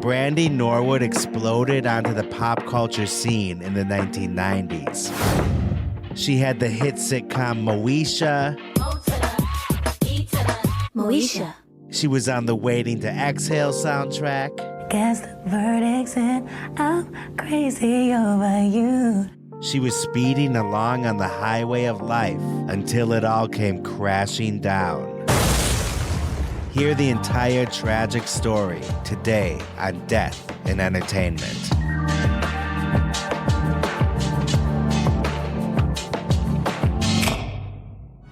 Brandy Norwood exploded onto the pop culture scene in the 1990s. She had the hit sitcom Moesha. Moesha. She was on the Waiting to Exhale soundtrack. Guess the verdict's in, I'm crazy over you. She was speeding along on the highway of life until it all came crashing down. Hear the entire tragic story today on Death and Entertainment.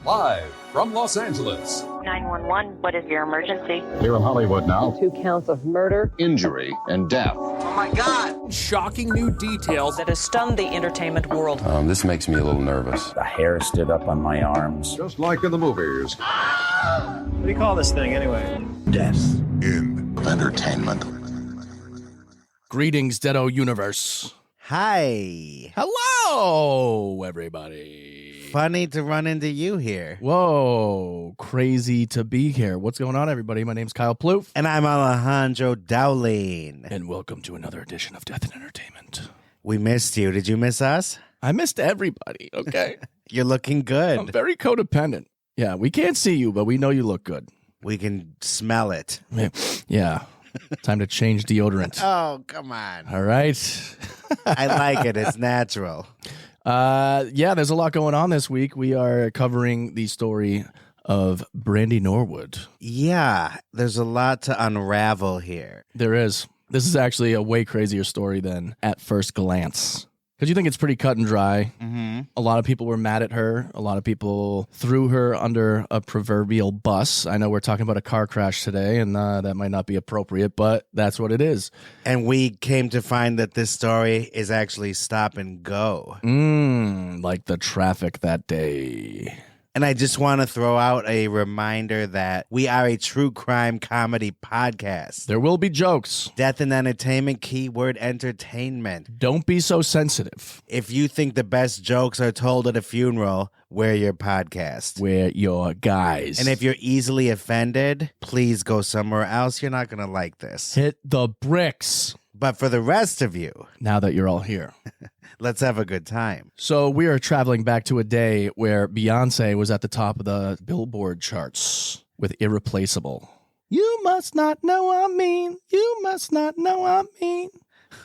Live from Los Angeles. 911, what is your emergency? Here in Hollywood now. 2 counts of murder, Injury and death. Oh my God! Shocking new details that has stunned the entertainment world. This makes me a little nervous. The hair stood up on my arms. Just like in the movies. What do you call this thing anyway? Death In entertainment. Greetings, Deado Universe. Hi. Hello, everybody. Funny to run into you here. Whoa, crazy to be here. What's going on, everybody? My name's Kyle Ploof. And I'm Alejandro Dowling. And welcome to another edition of Death and Entertainment. We missed you. Did you miss us? I missed everybody, okay? You're looking good. I'm very codependent. Yeah, we can't see you, but we know you look good. We can smell it. Yeah. Time to change deodorant. Oh, come on. All right. I like it. It's natural. Yeah, there's a lot going on this week. We are covering the story of Brandy Norwood. Yeah, there's a lot to unravel here. There is. This is actually a way crazier story than at first glance. Because you think it's pretty cut and dry. Mm-hmm. A lot of people were mad at her. A lot of people threw her under a proverbial bus. I know we're talking about a car crash today, and that might not be appropriate, but that's what it is. And we came to find that this story is actually stop and go. Like the traffic that day. And I just want to throw out a reminder that we are a true crime comedy podcast. There will be jokes. Death and Entertainment, keyword entertainment. Don't be so sensitive. If you think the best jokes are told at a funeral, we're your podcast. We're your guys. And if you're easily offended, please go somewhere else. You're not going to like this. Hit the bricks. But for the rest of you, now that you're all here, let's have a good time. So we are traveling back to a day where Beyonce was at the top of the Billboard charts with Irreplaceable. You must not know I mean. You must not know I mean.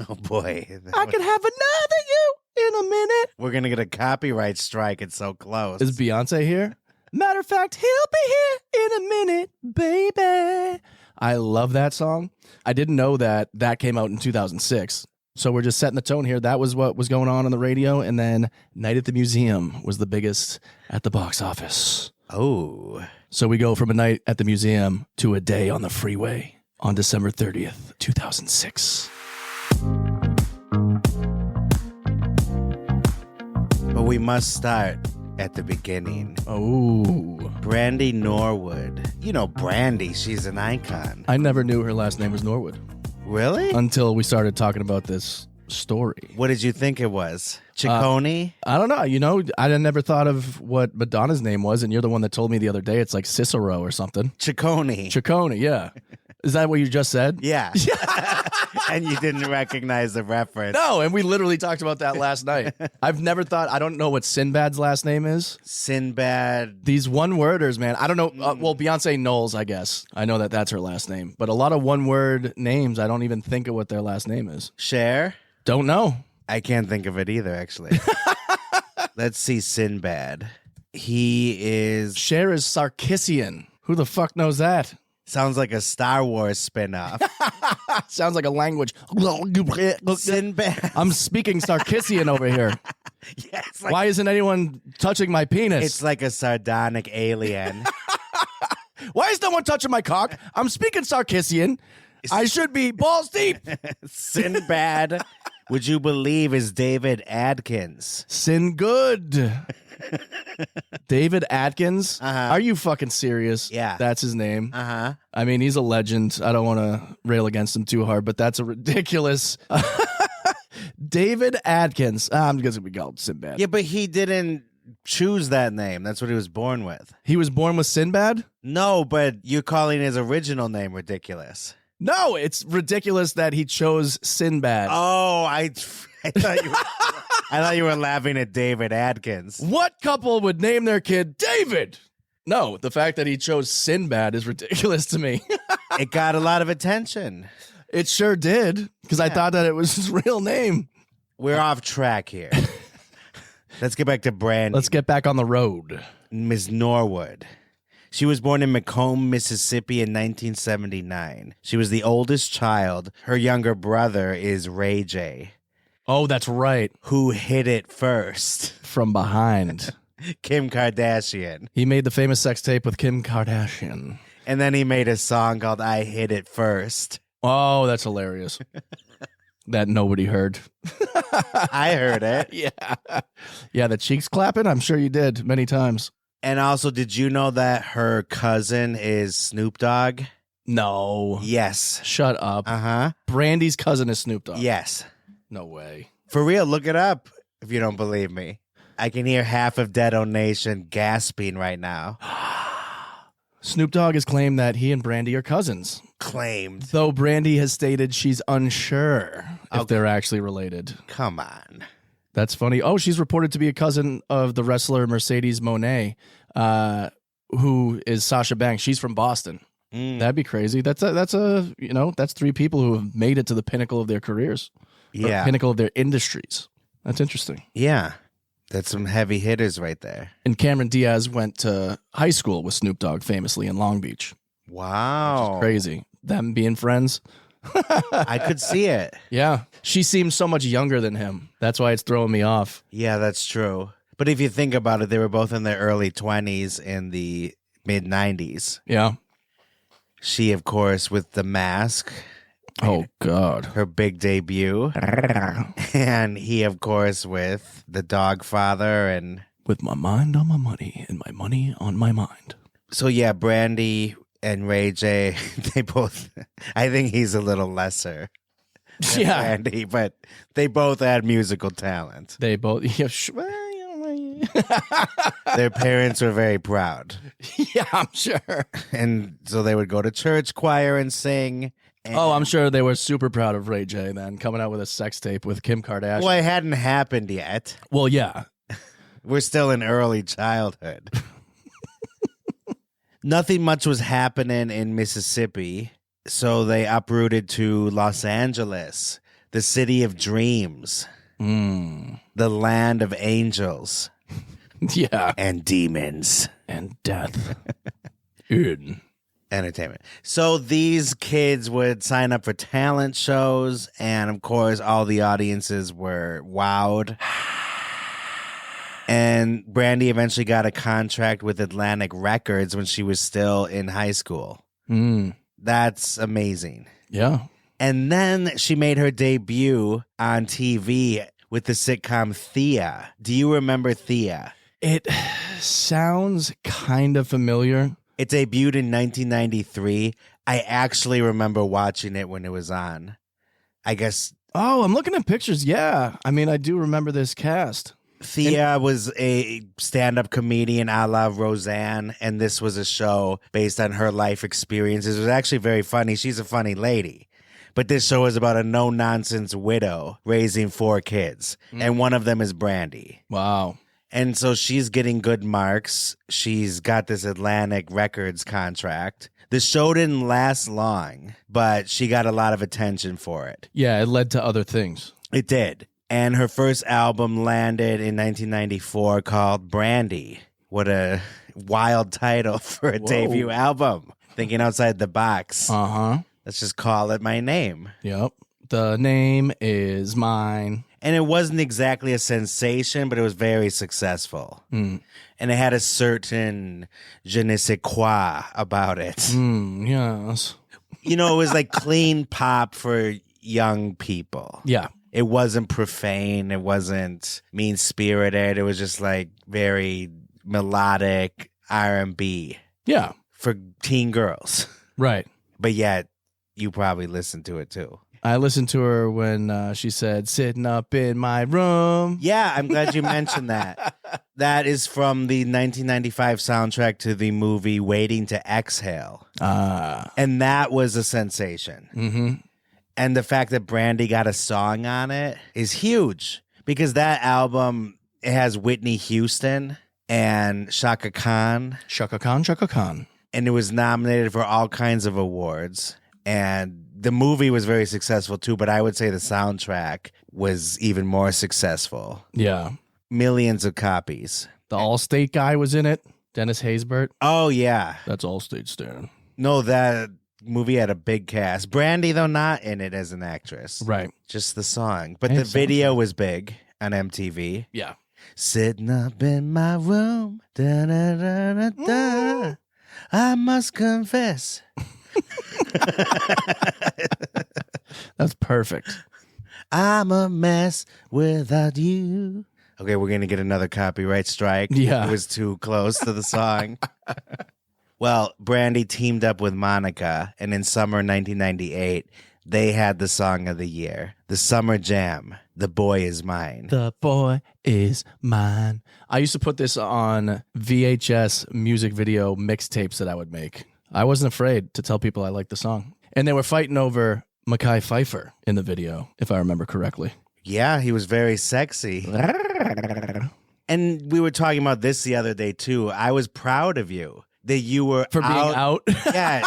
Oh, boy. I could have another you in a minute. We're going to get a copyright strike. It's so close. Is Beyonce here? Matter of fact, he'll be here in a minute, baby. I love that song. I didn't know that came out in 2006. So we're just setting the tone here. That was what was going on the radio. And then Night at the Museum was the biggest at the box office. Oh. So we go from a night at the museum to a day on the freeway on December 30th, 2006. But we must start at the beginning. Oh. Brandy Norwood. You know Brandy. She's an icon. I never knew her last name was Norwood. Really? Until we started talking about this story. What did you think it was? Ciccone? I don't know. You know, I never thought of what Madonna's name was, and you're the one that told me the other day it's like Cicero or something. Ciccone, yeah. Is that what you just said? Yeah. And you didn't recognize the reference. No, and we literally talked about that last night. I've never thought, I don't know what Sinbad's last name is. Sinbad. These one-worders, man. I don't know. Well, Beyonce Knowles, I guess. I know that that's her last name. But a lot of one-word names, I don't even think of what their last name is. Cher? Don't know. I can't think of it either, actually. Let's see Sinbad. He is... Cher is Sarkissian. Who the fuck knows that? Sounds like a Star Wars spinoff. Sounds like a language. Sinbad. I'm speaking Sarkissian over here. Yeah, like, why isn't anyone touching my penis? It's like a sardonic alien. Why is no one touching my cock? I'm speaking Sarkissian. I should be balls deep. Sinbad, would you believe, is David Adkins. Sin good. David Atkins? Are you fucking serious? Yeah. That's his name? Uh-huh. I mean, he's a legend. I don't want to rail against him too hard, but that's a ridiculous... David Atkins. I'm just going to be called Sinbad. Yeah, but he didn't choose that name. That's what he was born with. He was born with Sinbad? No, but you're calling his original name ridiculous. No, it's ridiculous that he chose Sinbad. Oh, I thought you were laughing at David Adkins. What couple would name their kid David? No, the fact that he chose Sinbad is ridiculous to me. It got a lot of attention. It sure did, because I thought that it was his real name. We're off track here. Let's get back to Brandy. Let's get back on the road. Ms. Norwood. She was born in Macomb, Mississippi in 1979. She was the oldest child. Her younger brother is Ray J. Oh, that's right. Who hit it first? From behind. Kim Kardashian. He made the famous sex tape with Kim Kardashian. And then he made a song called I Hit It First. Oh, that's hilarious. That nobody heard. I heard it. Yeah. Yeah, the cheeks clapping, I'm sure you did many times. And also, did you know that her cousin is Snoop Dogg? No. Yes. Shut up. Uh-huh. Brandy's cousin is Snoop Dogg. Yes. No way. For real, look it up if you don't believe me. I can hear half of Dead O Nation gasping right now. Snoop Dogg has claimed that he and Brandy are cousins. Claimed. Though Brandy has stated she's unsure if they're actually related. Come on. That's funny. Oh, she's reported to be a cousin of the wrestler Mercedes Moné, who is Sasha Banks. She's from Boston. That'd be crazy. That's three people who have made it to the pinnacle of their careers. Yeah. Pinnacle of their industries. That's interesting. Yeah. That's some heavy hitters right there. And Cameron Diaz went to high school with Snoop Dogg famously in Long Beach. Wow. Which is crazy. Them being friends. I could see it. Yeah. She seems so much younger than him. That's why it's throwing me off. Yeah, that's true. But if you think about it, they were both in their early 20s in the mid-90s. Yeah. She, of course, with The Mask. Oh, God. Her big debut. And he, of course, with The Dogfather and... With my mind on my money and my money on my mind. So, yeah, Brandy and Ray J, they both... I think he's a little lesser than Brandy, but they both had musical talent. They both... Yeah, Their parents were very proud. Yeah, I'm sure. And so they would go to church choir and sing... Oh, I'm sure they were super proud of Ray J then, coming out with a sex tape with Kim Kardashian. Well, it hadn't happened yet. Well, yeah. We're still in early childhood. Nothing much was happening in Mississippi, so they uprooted to Los Angeles, the city of dreams, the land of angels. Yeah. And demons. And death. In entertainment. So these kids would sign up for talent shows, and of course, all the audiences were wowed. And Brandy eventually got a contract with Atlantic Records when she was still in high school. That's amazing. Yeah. And then she made her debut on TV with the sitcom Thea. Do you remember Thea? It sounds kind of familiar. It debuted in 1993. I actually remember watching it when it was on. I guess. Oh, I'm looking at pictures. Yeah. I mean, I do remember this cast. Thea was a stand-up comedian a la Roseanne, and this was a show based on her life experiences. It was actually very funny. She's a funny lady. But this show is about a no-nonsense widow raising 4 kids, and one of them is Brandy. Wow. And so she's getting good marks. She's got this Atlantic Records contract. The show didn't last long, but she got a lot of attention for it. Yeah, it led to other things. It did. And her first album landed in 1994 called Brandy. What a wild title for a debut album. Thinking outside the box. Uh-huh. Let's just call it my name. Yep. The name is mine. And it wasn't exactly a sensation, but it was very successful. And it had a certain je ne sais quoi about it. Yes. You know, it was like clean pop for young people. Yeah. It wasn't profane. It wasn't mean-spirited. It was just like very melodic R&B. Yeah. For teen girls. Right. But yet, you probably listened to it too. I listened to her when she said, sitting up in my room. Yeah, I'm glad you mentioned that. That is from the 1995 soundtrack to the movie Waiting to Exhale. And that was a sensation. Mm-hmm. And the fact that Brandy got a song on it is huge because that album, it has Whitney Houston and Shaka Khan. Shaka Khan. And it was nominated for all kinds of awards. And the movie was very successful too, but I would say the soundtrack was even more successful. Yeah. Millions of copies. The Allstate guy was in it. Dennis Haysbert. Oh, yeah. That's Allstate Stan. No, that movie had a big cast. Brandy, though, not in it as an actress. Right. Just the song. But the video was big on MTV. Yeah. Sitting up in my room. Da, da, da, da, da. I must confess. That's perfect. I'm a mess without you. Okay, we're going to get another copyright strike. Yeah. It was too close to the song. Well, Brandy teamed up with Monica, and in summer 1998, they had the song of the year, the Summer Jam, The Boy Is Mine. The boy is mine. I used to put this on VHS music video mixtapes that I would make. I wasn't afraid to tell people I liked the song. And they were fighting over Mekhi Phifer in the video, if I remember correctly. Yeah, he was very sexy. And we were talking about this the other day, too. I was proud of you. That you were For being out? Yeah,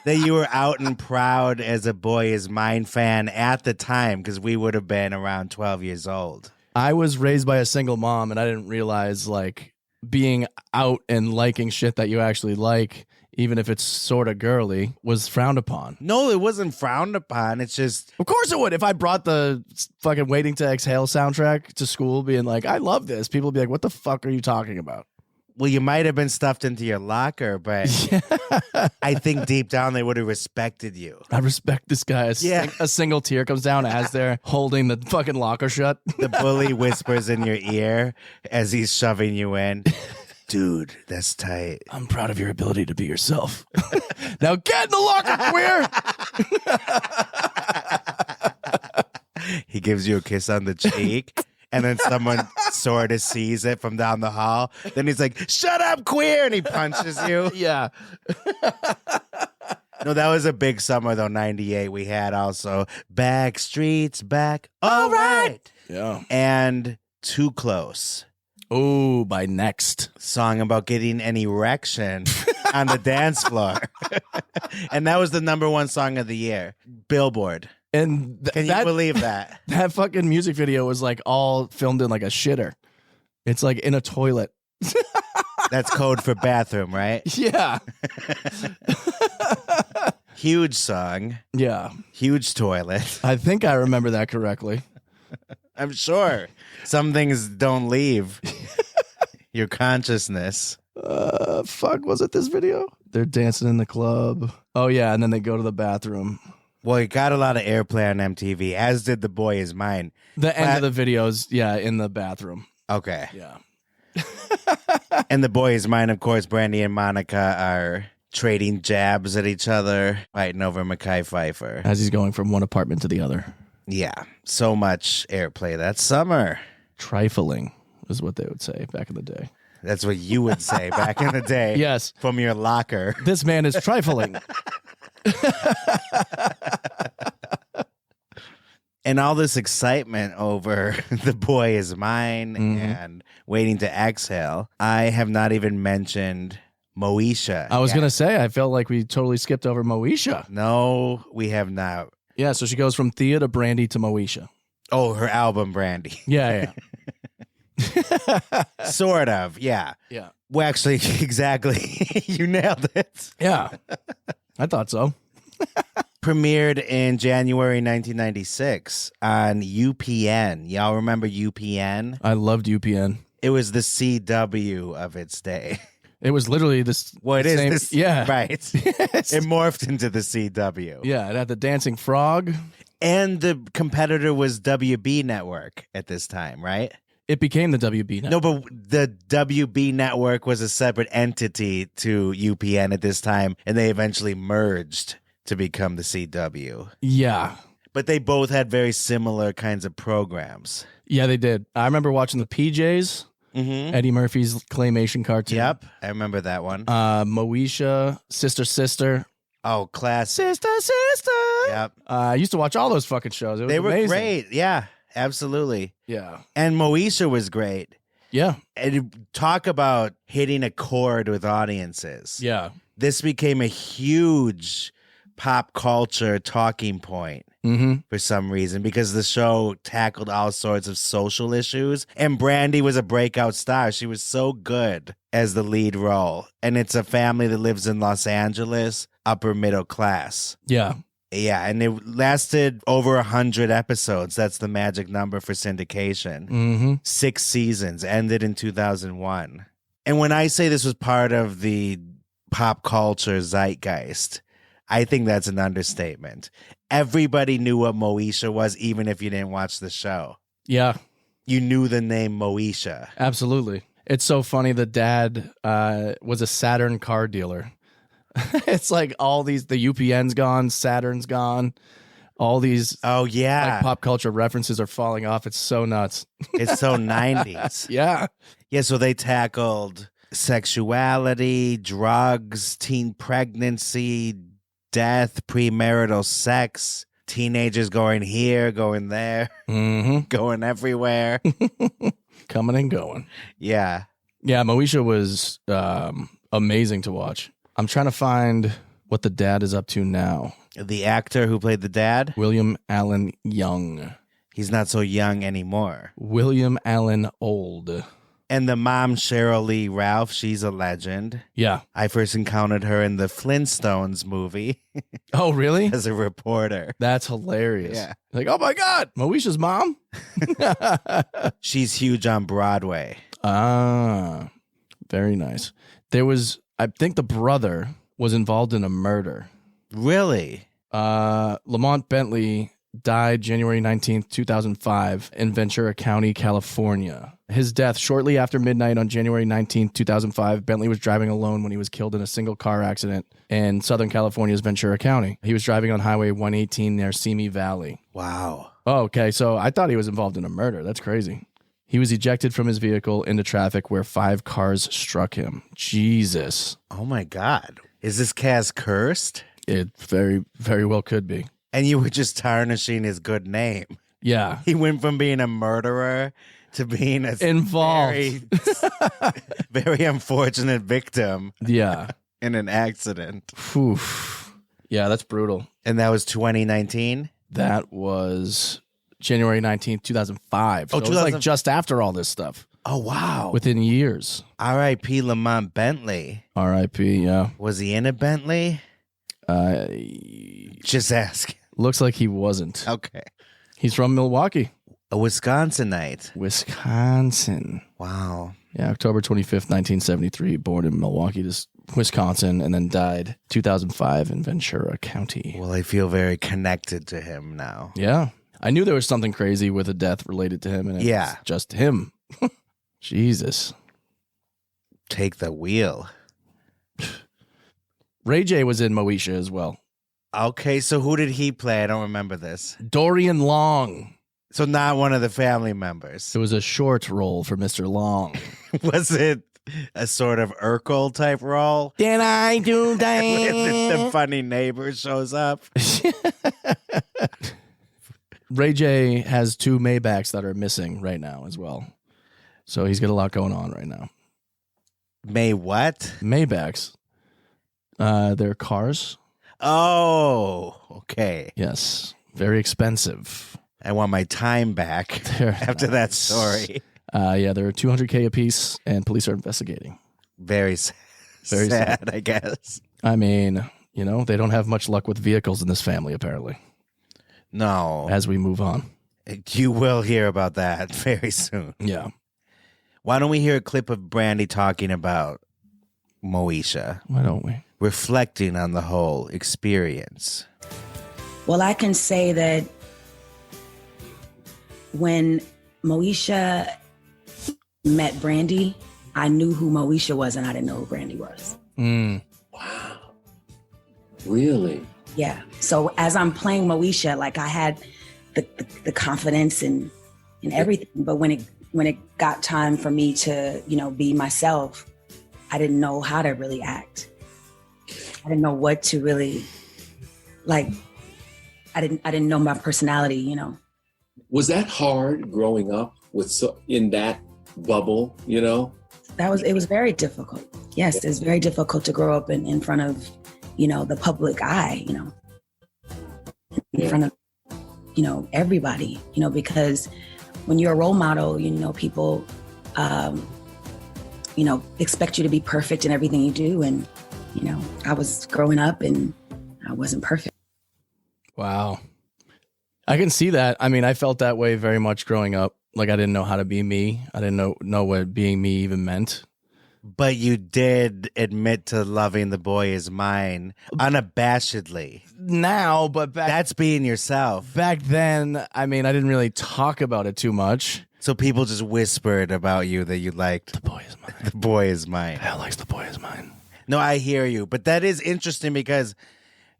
that you were out and proud as a Boy Is Mine fan at the time, because we would have been around 12 years old. I was raised by a single mom, and I didn't realize, like, being out and liking shit that you actually like, even if it's sort of girly, was frowned upon. No, it wasn't frowned upon. It's just... Of course it would. If I brought the fucking Waiting to Exhale soundtrack to school being like, I love this, people would be like, what the fuck are you talking about? Well, you might have been stuffed into your locker, but I think deep down they would have respected you. I respect this guy. Yeah. A single tear comes down as they're holding the fucking locker shut. The bully whispers in your ear as he's shoving you in. Dude, that's tight. I'm proud of your ability to be yourself. Now get in the locker, queer. He gives you a kiss on the cheek. And then someone sort of sees it from down the hall. Then he's like, shut up, queer. And he punches you. Yeah. No, that was a big summer, though, 98. We had also Back Streets Back. All right. Yeah. And Too Close. Oh, by Next. Song about getting an erection on the dance floor. And that was the #1 song of the year. Billboard. And Can you believe that? That fucking music video was like all filmed in like a shitter. It's like in a toilet. That's code for bathroom, right? Yeah. Huge song. Yeah. Huge toilet. I think I remember that correctly. I'm sure. Some things don't leave your consciousness. Fuck, was it this video? They're dancing in the club. Oh, yeah, and then they go to the bathroom. Well, it got a lot of airplay on MTV, as did The Boy Is Mine. The end of the videos, yeah, in the bathroom. Okay. Yeah. And The Boy Is Mine, of course, Brandy and Monica are trading jabs at each other, fighting over Mekhi Phifer. As he's going from one apartment to the other. Yeah, so much airplay that summer. Trifling is what they would say back in the day. That's what you would say back in the day. Yes. From your locker. This man is trifling. And all this excitement over The Boy Is Mine and Waiting to Exhale. I have not even mentioned Moesha. I was going to say, I felt like we totally skipped over Moesha. No, we have not. Yeah, so she goes from Thea to Brandy to Moesha. Oh, her album, Brandy. Yeah. Sort of, yeah. Yeah. Well, actually, exactly. You nailed it. Yeah. I thought so. Premiered in January 1996 on UPN. Y'all remember UPN? I loved UPN. It was the CW of its day. It was literally this. Well, it is this. Yeah. Right. It morphed into the CW. Yeah, it had the dancing frog. And the competitor was WB Network at this time, right? It became the WB Network. No, but the WB Network was a separate entity to UPN at this time, and they eventually merged to become the CW. Yeah. But they both had very similar kinds of programs. Yeah, they did. I remember watching the PJs, Eddie Murphy's claymation cartoon. Yep, I remember that one. Moesha, Sister. Oh, classic. Sister. Yep. I used to watch all those fucking shows. It was They were amazing. great. Yeah, absolutely. Yeah. And Moesha was great. Yeah. And talk about hitting a chord with audiences. Yeah. This became a huge pop culture talking point for some reason because the show tackled all sorts of social issues. And Brandy was a breakout star. She was so good as the lead role. And it's a family that lives in Los Angeles, upper middle class. Yeah. Yeah, and it lasted over 100 episodes. That's the magic number for syndication. 6 seasons, ended in 2001. And when I say this was part of the pop culture zeitgeist, I think that's an understatement. Everybody knew what Moesha was, even if you didn't watch the show. Yeah. You knew the name Moesha. Absolutely. It's so funny. The dad was a Saturn car dealer. It's like all these, the UPN's gone, Saturn's gone. All these like pop culture references are falling off. It's so nuts. It's so 90s. Yeah. Yeah, so they tackled sexuality, drugs, teen pregnancy, death, premarital sex, teenagers going here, going there, going everywhere. Coming and going. Yeah. Yeah, Moesha was amazing to watch. I'm trying to find what the dad is up to now. The actor who played the dad? William Allen Young. He's not so young anymore. William Allen Old. And the mom, Cheryl Lee Ralph, she's a legend. Yeah. I first encountered her in the Flintstones movie Oh, really? as a reporter. That's hilarious. Yeah. Like, oh my God, Moesha's mom? She's huge on Broadway. Ah, very nice. There was, I think the brother was involved in a murder. Really? Lamont Bentley died January 19th, 2005 in Ventura County, California. His death shortly after midnight on January 19th, 2005. Bentley was driving alone when he was killed in a single car accident in Southern California's Ventura County. He was driving on Highway 118 near Simi Valley. Wow. Oh, okay. So I thought he was involved in a murder. That's crazy. He was ejected from his vehicle into traffic where 5 cars struck him. Jesus. Oh my God. Is this cast cursed? It very, very well could be. And you were just tarnishing his good name. Yeah. He went from being a murderer to being a Involved. very, very unfortunate victim Yeah. in an accident. Oof. Yeah, that's brutal. And that was 2019? That was January 19th, 2005. So Oh, it was like just after all this stuff. Oh, wow. Within years. R.I.P. Lamont Bentley. R.I.P., yeah. Was he in a Bentley? Just ask. Looks like he wasn't. Okay. He's from Milwaukee. A Wisconsinite. Wisconsin. Wow. Yeah, October 25th, 1973. Born in Milwaukee, Wisconsin, and then died 2005 in Ventura County. Well, I feel very connected to him now. Yeah. I knew there was something crazy with a death related to him, and it's just him. Jesus. Take the wheel. Ray J was in Moesha as well. Okay, so who did he play? I don't remember this. Dorian Long. So not one of the family members. It was a short role for Mr. Long. Was it a sort of Urkel type role? Can I do that? The funny neighbor shows up. Ray J has 2 Maybachs that are missing right now as well. So he's got a lot going on right now. May what? Maybachs. They're cars. Oh, okay. Yes. Very expensive. I want my time back after that story. Yeah, they're $200K a piece, and police are investigating. Very sad, I guess. I mean, you know, they don't have much luck with vehicles in this family, apparently. No. As we move on. You will hear about that very soon. Yeah. Why don't we hear a clip of Brandy talking about Moesha? Why don't we? Reflecting on the whole experience. Well, I can say that when Moesha met Brandy, I knew who Moesha was and I didn't know who Brandy was. Wow. Really? Yeah. So as I'm playing Moesha, like I had the confidence and everything, but when it got time for me to, be myself, I didn't know how to really act. I didn't know what to really like. I didn't know my personality, Was that hard growing up in that bubble, It was very difficult. Yes, it's very difficult to grow up in front of, the public eye, in front of, everybody, because when you're a role model, people, expect you to be perfect in everything you do. And, I was growing up and I wasn't perfect. Wow. I can see that. I mean, I felt that way very much growing up. Like I didn't know how to be me. I didn't know what being me even meant. But you did admit to loving The Boy Is Mine unabashedly. Now, but that's being yourself. Back then, I mean, I didn't really talk about it too much. So people just whispered about you that you liked The Boy Is Mine. The Boy Is Mine. Hell likes The Boy Is Mine. No, I hear you. But that is interesting because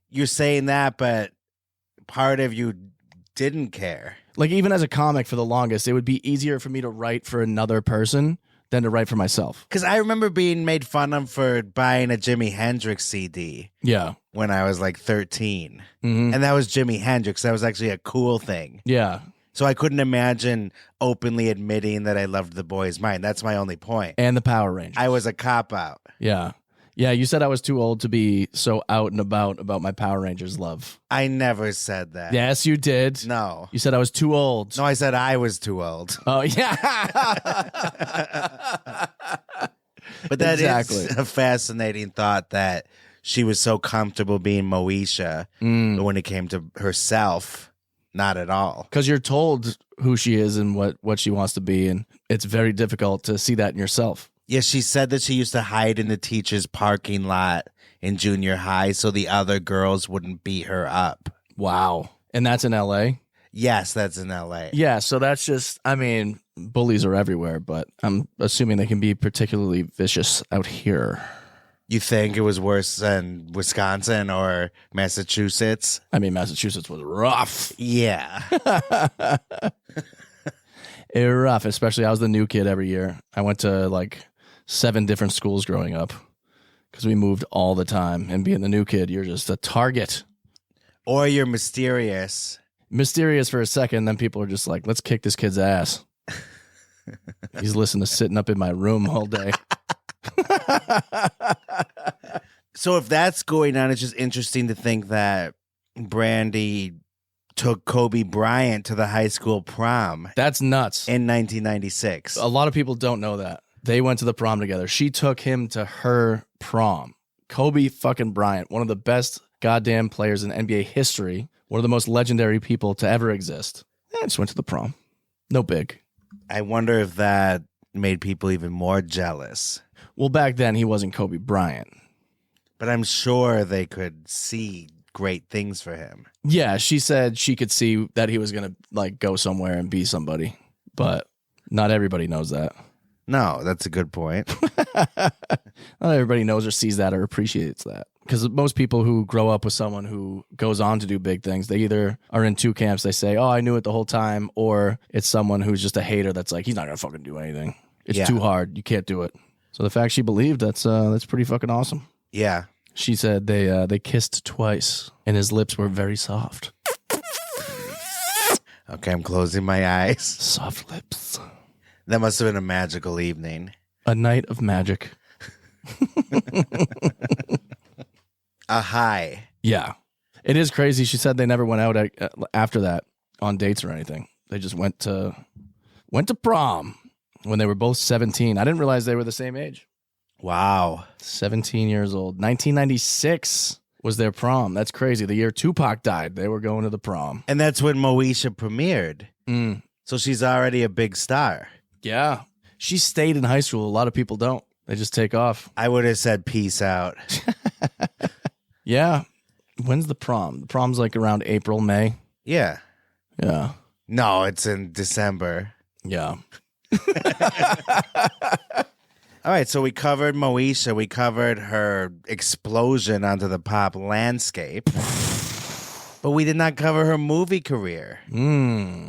you're saying that, but part of you didn't care. Like even as a comic for the longest, it would be easier for me to write for another person than to write for myself. Because I remember being made fun of for buying a Jimi Hendrix CD. Yeah. When I was like 13. Mm-hmm. And that was Jimi Hendrix. That was actually a cool thing. Yeah. So I couldn't imagine openly admitting that I loved The Boy Is Mine. That's my only point. And the Power Rangers. I was a cop-out. Yeah. Yeah, you said I was too old to be so out and about my Power Rangers love. I never said that. Yes, you did. No. You said I was too old. No, I said I was too old. Oh, yeah. But that is a fascinating thought that she was so comfortable being Moesha, but when it came to herself, not at all. Because you're told who she is and what she wants to be, and it's very difficult to see that in yourself. Yeah, she said that she used to hide in the teacher's parking lot in junior high so the other girls wouldn't beat her up. Wow. And that's in L.A.? Yes, that's in L.A. Yeah, so that's just, I mean, bullies are everywhere, but I'm assuming they can be particularly vicious out here. You think it was worse than Wisconsin or Massachusetts? I mean, Massachusetts was rough. Yeah. It was rough, especially I was the new kid every year. I went to like 7 different schools growing up because we moved all the time. And being the new kid, you're just a target. Or you're mysterious. Mysterious for a second, then people are just like, let's kick this kid's ass. He's listening to sitting up in my room all day. So if that's going on, it's just interesting to think that Brandy took Kobe Bryant to the high school prom. That's nuts. In 1996. A lot of people don't know that. They went to the prom together. She took him to her prom. Kobe fucking Bryant, one of the best goddamn players in NBA history, one of the most legendary people to ever exist. I just went to the prom. No big. I wonder if that made people even more jealous. Well, back then he wasn't Kobe Bryant. But I'm sure they could see great things for him. Yeah, she said she could see that he was going to like go somewhere and be somebody. But not everybody knows that. No, that's a good point. Not everybody knows or sees that or appreciates that. Because most people who grow up with someone who goes on to do big things, they either are in 2 camps. They say, oh, I knew it the whole time. Or it's someone who's just a hater that's like, he's not going to fucking do anything. It's too hard. You can't do it. So the fact she believed, that's pretty fucking awesome. Yeah. She said they kissed twice and his lips were very soft. Okay, I'm closing my eyes. Soft lips. That must have been a magical evening. A night of magic. A high. Yeah. It is crazy. She said they never went out after that on dates or anything. They just went to prom when they were both 17. I didn't realize they were the same age. Wow. 17 years old. 1996 was their prom. That's crazy. The year Tupac died, they were going to the prom. And that's when Moesha premiered. Mm. So she's already a big star. Yeah. She stayed in high school. A lot of people don't. They just take off. I would have said peace out. Yeah. When's the prom? The prom's like around April, May. Yeah. Yeah. No, it's in December. Yeah. All right, so we covered Moesha. We covered her explosion onto the pop landscape. But we did not cover her movie career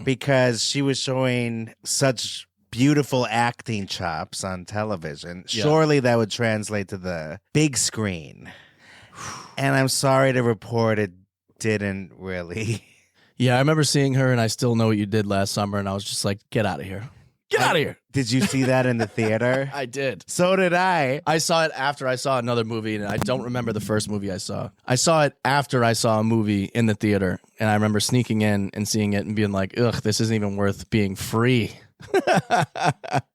because she was showing such beautiful acting chops on television. Yeah. Surely that would translate to the big screen. And I'm sorry to report it didn't really. Yeah, I remember seeing her, and I Still Know What You Did last summer, and I was just like, get out of here. Get out of here. Did you see that in the theater? I did. So did I. I saw it after I saw another movie, and I don't remember the first movie I saw. I saw it after I saw a movie in the theater, and I remember sneaking in and seeing it and being like, ugh, this isn't even worth being free.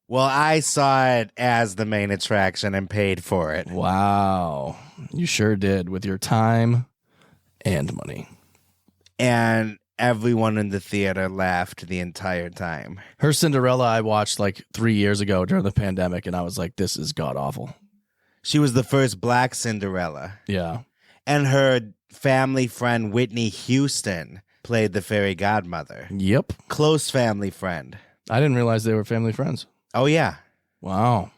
Well, I saw it as the main attraction and paid for it. Wow. You sure did, with your time and money. And everyone in the theater laughed the entire time. Her Cinderella I watched like 3 years ago during the pandemic, and I was like, this is god-awful. She was the first black Cinderella. Yeah. And her family friend Whitney Houston played the fairy godmother. Yep. Close family friend. I didn't realize they were family friends. Oh, yeah. Wow.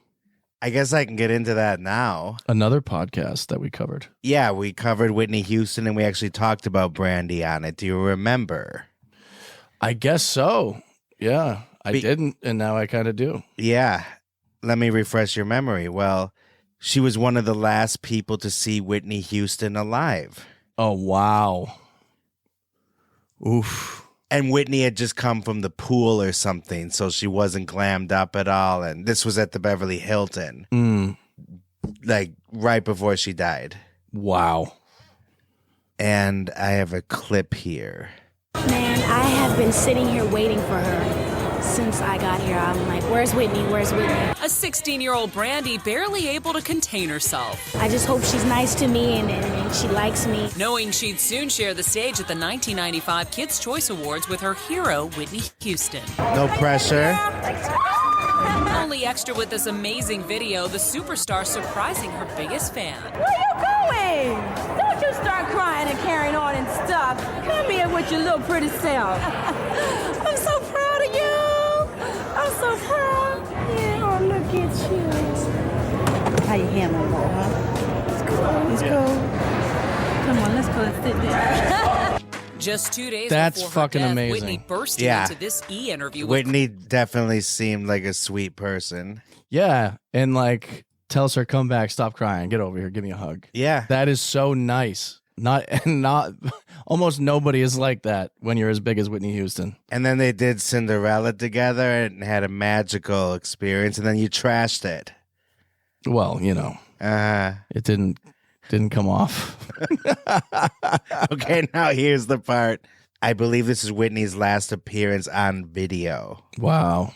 I guess I can get into that now. Another podcast that we covered. Yeah, we covered Whitney Houston, and we actually talked about Brandy on it. Do you remember? I guess so. Yeah. I didn't, and now I kind of do. Yeah. Let me refresh your memory. Well, she was one of the last people to see Whitney Houston alive. Oh, wow. Oof. And Whitney had just come from the pool or something, so she wasn't glammed up at all. And this was at the Beverly Hilton, like right before she died. Wow. And I have a clip here. Man, I have been sitting here waiting for her since I got here. I'm like, where's Whitney? Where's Whitney? A 16-year-old Brandy barely able to contain herself. I just hope she's nice to me and she likes me. Knowing she'd soon share the stage at the 1995 Kids' Choice Awards with her hero, Whitney Houston. No pressure. Only extra with this amazing video, the superstar surprising her biggest fan. Where you going? Don't you start crying and carrying on and stuff. Come here with your little pretty self. I'm so proud of you. I'm so proud. Yeah, oh, look at you. How you handling that, huh? It's cool. It's cool. Come on, let's go and sit there. Just 2 days That's before fucking her death, amazing. Whitney bursting into this interview with Whitney definitely seemed like a sweet person. Yeah. And like tells her, come back, stop crying, get over here, give me a hug. Yeah. That is so nice. Not almost nobody is like that when you're as big as Whitney Houston. And then they did Cinderella together and had a magical experience, and then you trashed it. Well, you know, it didn't come off. Okay, now here's the part. I believe this is Whitney's last appearance on video. Wow.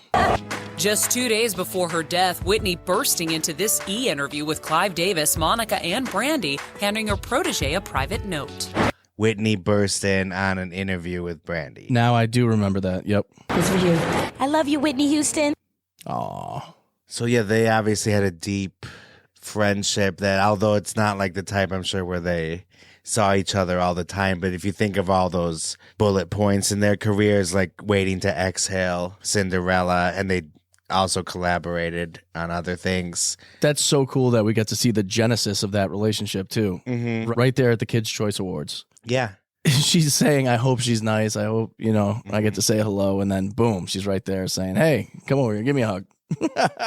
Just 2 days before her death, Whitney bursting into this interview with Clive Davis, Monica, and Brandy, handing her protege a private note. Whitney burst in on an interview with Brandy. Now I do remember that. Yep. It's for you. I love you, Whitney Houston. Aw. So yeah, they obviously had a deep friendship that, although it's not like the type, I'm sure, where they saw each other all the time, but if you think of all those bullet points in their careers, like Waiting to Exhale, Cinderella, and they also collaborated on other things. That's so cool that we get to see the genesis of that relationship too. Mm-hmm. Right there at the Kids' Choice Awards. Yeah. She's saying, I hope she's nice. I hope, I get to say hello. And then boom, she's right there saying, hey, come over here, give me a hug.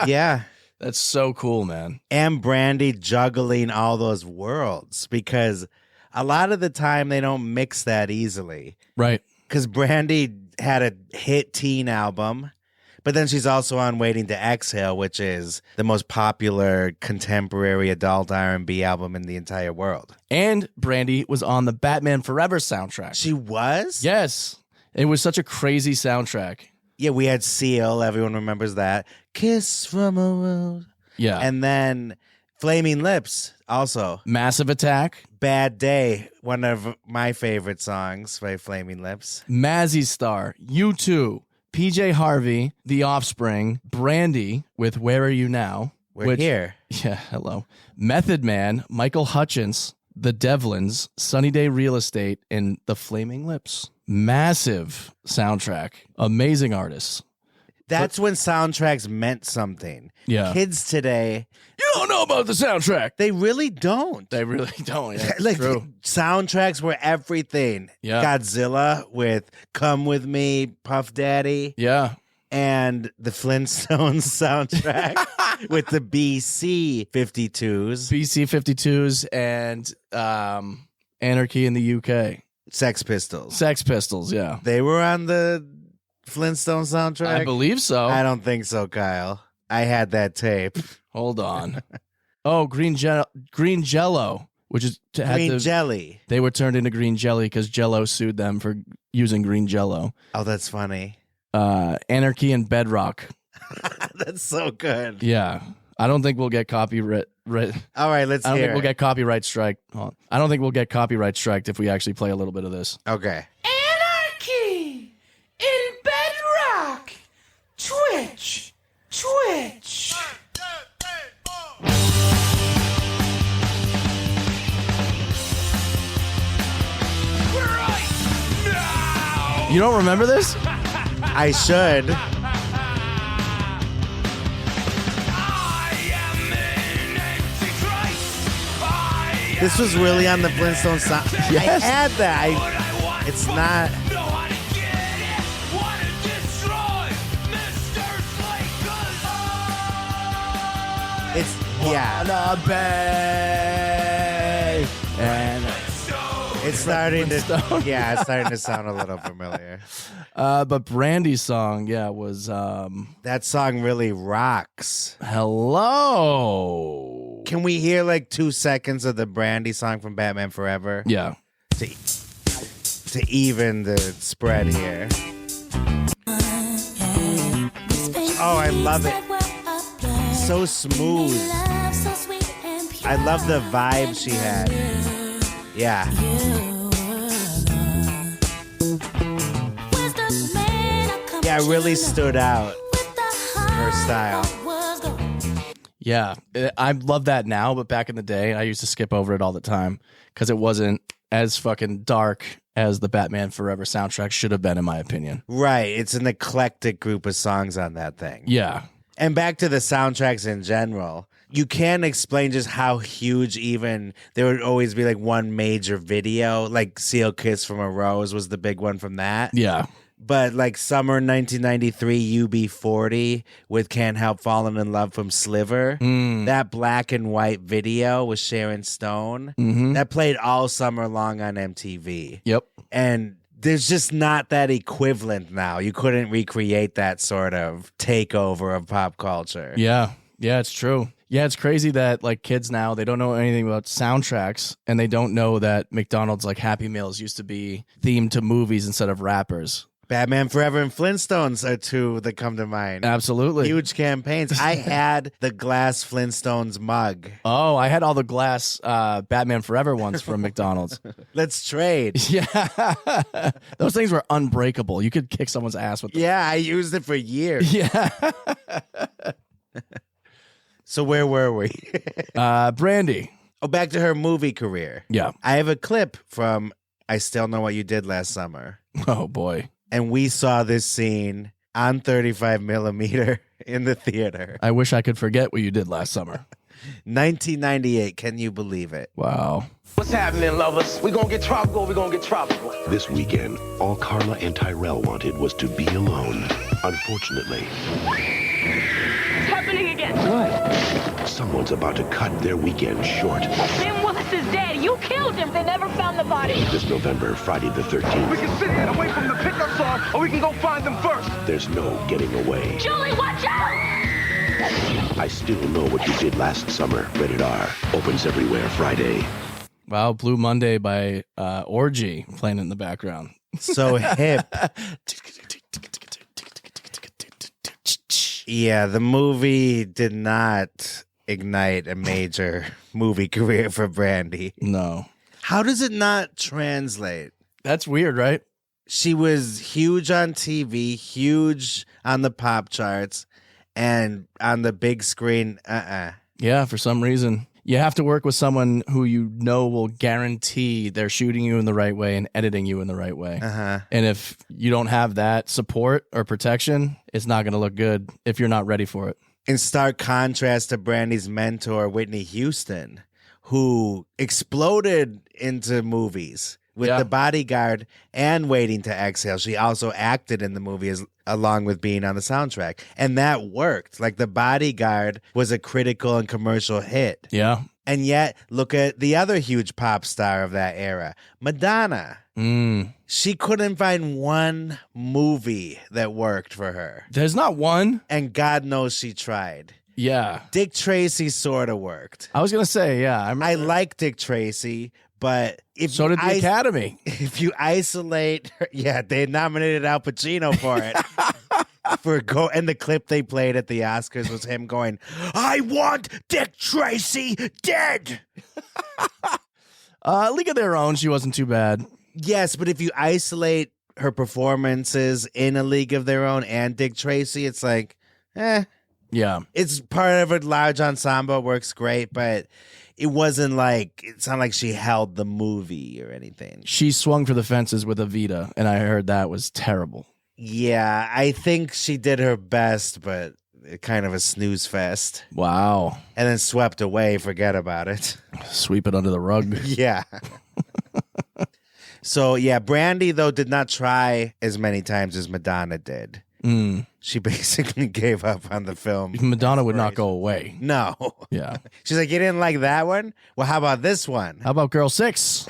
Yeah. That's so cool, man. And Brandy juggling all those worlds, because a lot of the time they don't mix that easily. Right. Because Brandy had a hit teen album, but then she's also on Waiting to Exhale, which is the most popular contemporary adult R&B album in the entire world. And Brandy was on the Batman Forever soundtrack. She was? Yes. It was such a crazy soundtrack. Yeah, we had Seal. Everyone remembers that. Kiss from a Rose. Yeah. And then Flaming Lips also. Massive Attack. Bad Day, one of my favorite songs by Flaming Lips. Mazzy Star, U2, PJ Harvey, The Offspring, Brandy with Where Are You Now? We're here. Yeah, hello. Method Man, Michael Hutchence, The Devlins, Sunny Day Real Estate, and The Flaming Lips. Massive soundtrack. Amazing artists. That's when soundtracks meant something. Yeah. Kids today, you don't know about the soundtrack. They really don't. They really don't. Yeah, like true. Soundtracks were everything. Yeah. Godzilla with "Come With Me," Puff Daddy. Yeah. And the Flintstones soundtrack with the BC 52s. BC 52s and Anarchy in the UK. Sex Pistols. Sex Pistols, yeah. They were on the Flintstone soundtrack? I believe so. I don't think so, Kyle. I had that tape. Hold on. Oh, Green Jello, which is Green Jelly. They were turned into Green Jelly because Jello sued them for using Green Jello. Oh, that's funny. Anarchy and Bedrock. That's so good. Yeah. I don't think we'll get copyright. All right, let's I don't hear think we'll get copyright strike. I don't think we'll get copyright striked if we actually play a little bit of this. Okay. Anarchy in Bedrock. Twitch. You don't remember this? I should. This was really on the Flintstone sound. Yes. I had that. It's not. It's And it's starting to it's starting to sound a little familiar. But Brandy's song, was that song really rocks. Hello. Can we hear like 2 seconds of the Brandy song from Batman Forever? Yeah. To even the spread here. Oh, I love it. So smooth. I love the vibe she had. Yeah. Yeah, it really stood out. Her style. Yeah, I love that now, but back in the day, I used to skip over it all the time because it wasn't as fucking dark as the Batman Forever soundtrack should have been, in my opinion. Right. It's an eclectic group of songs on that thing. Yeah. And back to the soundtracks in general. You can't explain just how huge even there would always be like one major video, like Seal Kiss from a Rose was the big one from that. Yeah. But like summer 1993 UB40 with Can't Help Falling in Love from Sliver, that black and white video with Sharon Stone, that played all summer long on MTV. Yep. And there's just not that equivalent now. You couldn't recreate that sort of takeover of pop culture. Yeah. Yeah, it's true. Yeah, it's crazy that like kids now, they don't know anything about soundtracks and they don't know that McDonald's like Happy Meals used to be themed to movies instead of rappers. Batman Forever and Flintstones are two that come to mind. Absolutely. Huge campaigns. I had the glass Flintstones mug. Oh, I had all the glass Batman Forever ones from McDonald's. Let's trade. Yeah. Those things were unbreakable. You could kick someone's ass with them. Yeah, I used it for years. Yeah. So where were we? Brandy. Oh, back to her movie career. Yeah. I have a clip from I Still Know What You Did Last Summer. Oh, boy. And we saw this scene on 35 millimeter in the theater. I wish I could forget what you did last summer. 1998. Can you believe it? Wow. What's happening, lovers? We gonna get tropical, we gonna get tropical. This weekend, all Carla and Tyrell wanted was to be alone. Unfortunately, It's happening again. What? someone's about to cut their weekend short. Ben Willis's daddy. You killed him. They never found the body. This November, Friday the 13th. We can sit here and wait for them to pick us off, or we can go find them first. There's no getting away. Julie, watch out! I Still Know What You Did Last Summer. Rated R. Opens everywhere Friday. Wow, Blue Monday by Orgy playing in the background. So hip. Yeah, the movie did not ignite a major movie career for Brandy. No. How does it not translate? That's weird, right? She was huge on TV, huge on the pop charts, and on the big screen, Yeah, for some reason. You have to work with someone who you know will guarantee they're shooting you in the right way and editing you in the right way. Uh-huh. And if you don't have that support or protection, it's not going to look good if you're not ready for it. In stark contrast to Brandy's mentor, Whitney Houston, who exploded into movies with The Bodyguard and Waiting to Exhale. She also acted in the movie along with being on the soundtrack. And that worked. Like The Bodyguard was a critical and commercial hit. Yeah. And yet, look at the other huge pop star of that era, Madonna. She couldn't find one movie that worked for her. There's not one. And God knows she tried. Yeah. Dick Tracy sort of worked. I was going to say, yeah. I like Dick Tracy, but so did the Academy. If you isolate her, they nominated Al Pacino for it. And the clip they played at the Oscars was him going, "I want Dick Tracy dead." League of Their Own, she wasn't too bad. Yes, but if you isolate her performances in A League of Their Own and Dick Tracy, it's like, Yeah. It's part of a large ensemble, works great, but it wasn't like, it's not like she held the movie or anything. She swung for the fences with Evita, and I heard that was terrible. Yeah, I think she did her best, but kind of a snooze fest. Wow. And then swept away, forget about it. Sweep it under the rug. Yeah. So, yeah, Brandy, though, did not try as many times as Madonna did. She basically gave up on the film. Madonna would not go away. No. Yeah. She's like, you didn't like that one? Well, how about this one? How about Girl 6?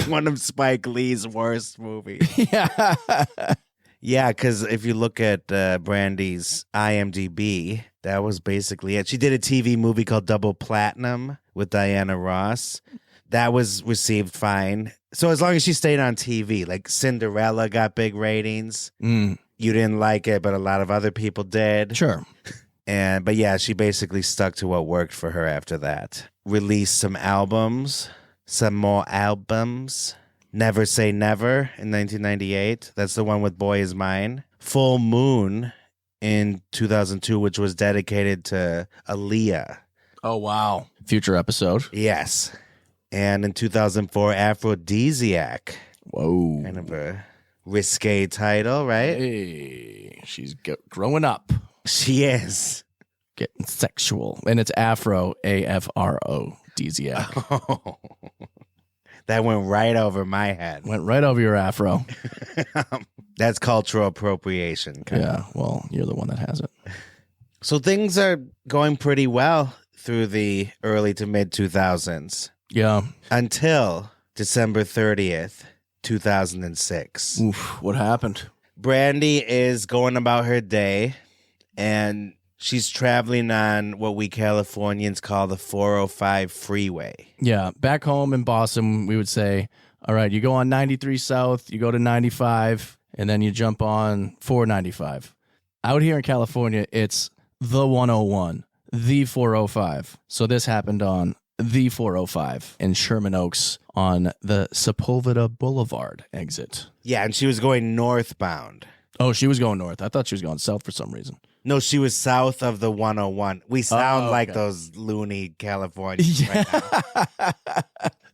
One of Spike Lee's worst movies. Yeah. Yeah, because if you look at Brandy's IMDb, that was basically it. She did a TV movie called Double Platinum with Diana Ross. That was received fine. So as long as she stayed on TV, like Cinderella got big ratings. You didn't like it, but a lot of other people did. Sure. But yeah, she basically stuck to what worked for her after that. Released some albums, some more albums. Never Say Never in 1998. That's the one with Boy Is Mine. Full Moon in 2002, which was dedicated to Aaliyah. Oh, wow. Future episode. Yes. And in 2004, Aphrodisiac. Whoa. Kind of a risque title, right? Hey, she's growing up. She is. Getting sexual. And it's Afro, A-F-R-O, Disiac. Oh. That went right over my head. Went right over your afro. That's cultural appropriation. Yeah, well, you're the one that has it. So things are going pretty well through the early to mid 2000s. Yeah. Until December 30th, 2006. Oof, what happened? Brandy is going about her day, and she's traveling on what we Californians call the 405 freeway. Yeah, back home in Boston, we would say, all right, you go on 93 South, you go to 95, and then you jump on 495. Out here in California, it's the 101, the 405. So this happened on the 405 in Sherman Oaks on the Sepulveda Boulevard exit. Yeah, and she was going northbound. Oh, she was going north. I thought she was going south for some reason. No, she was south of the 101. We sound like those loony Californians right now.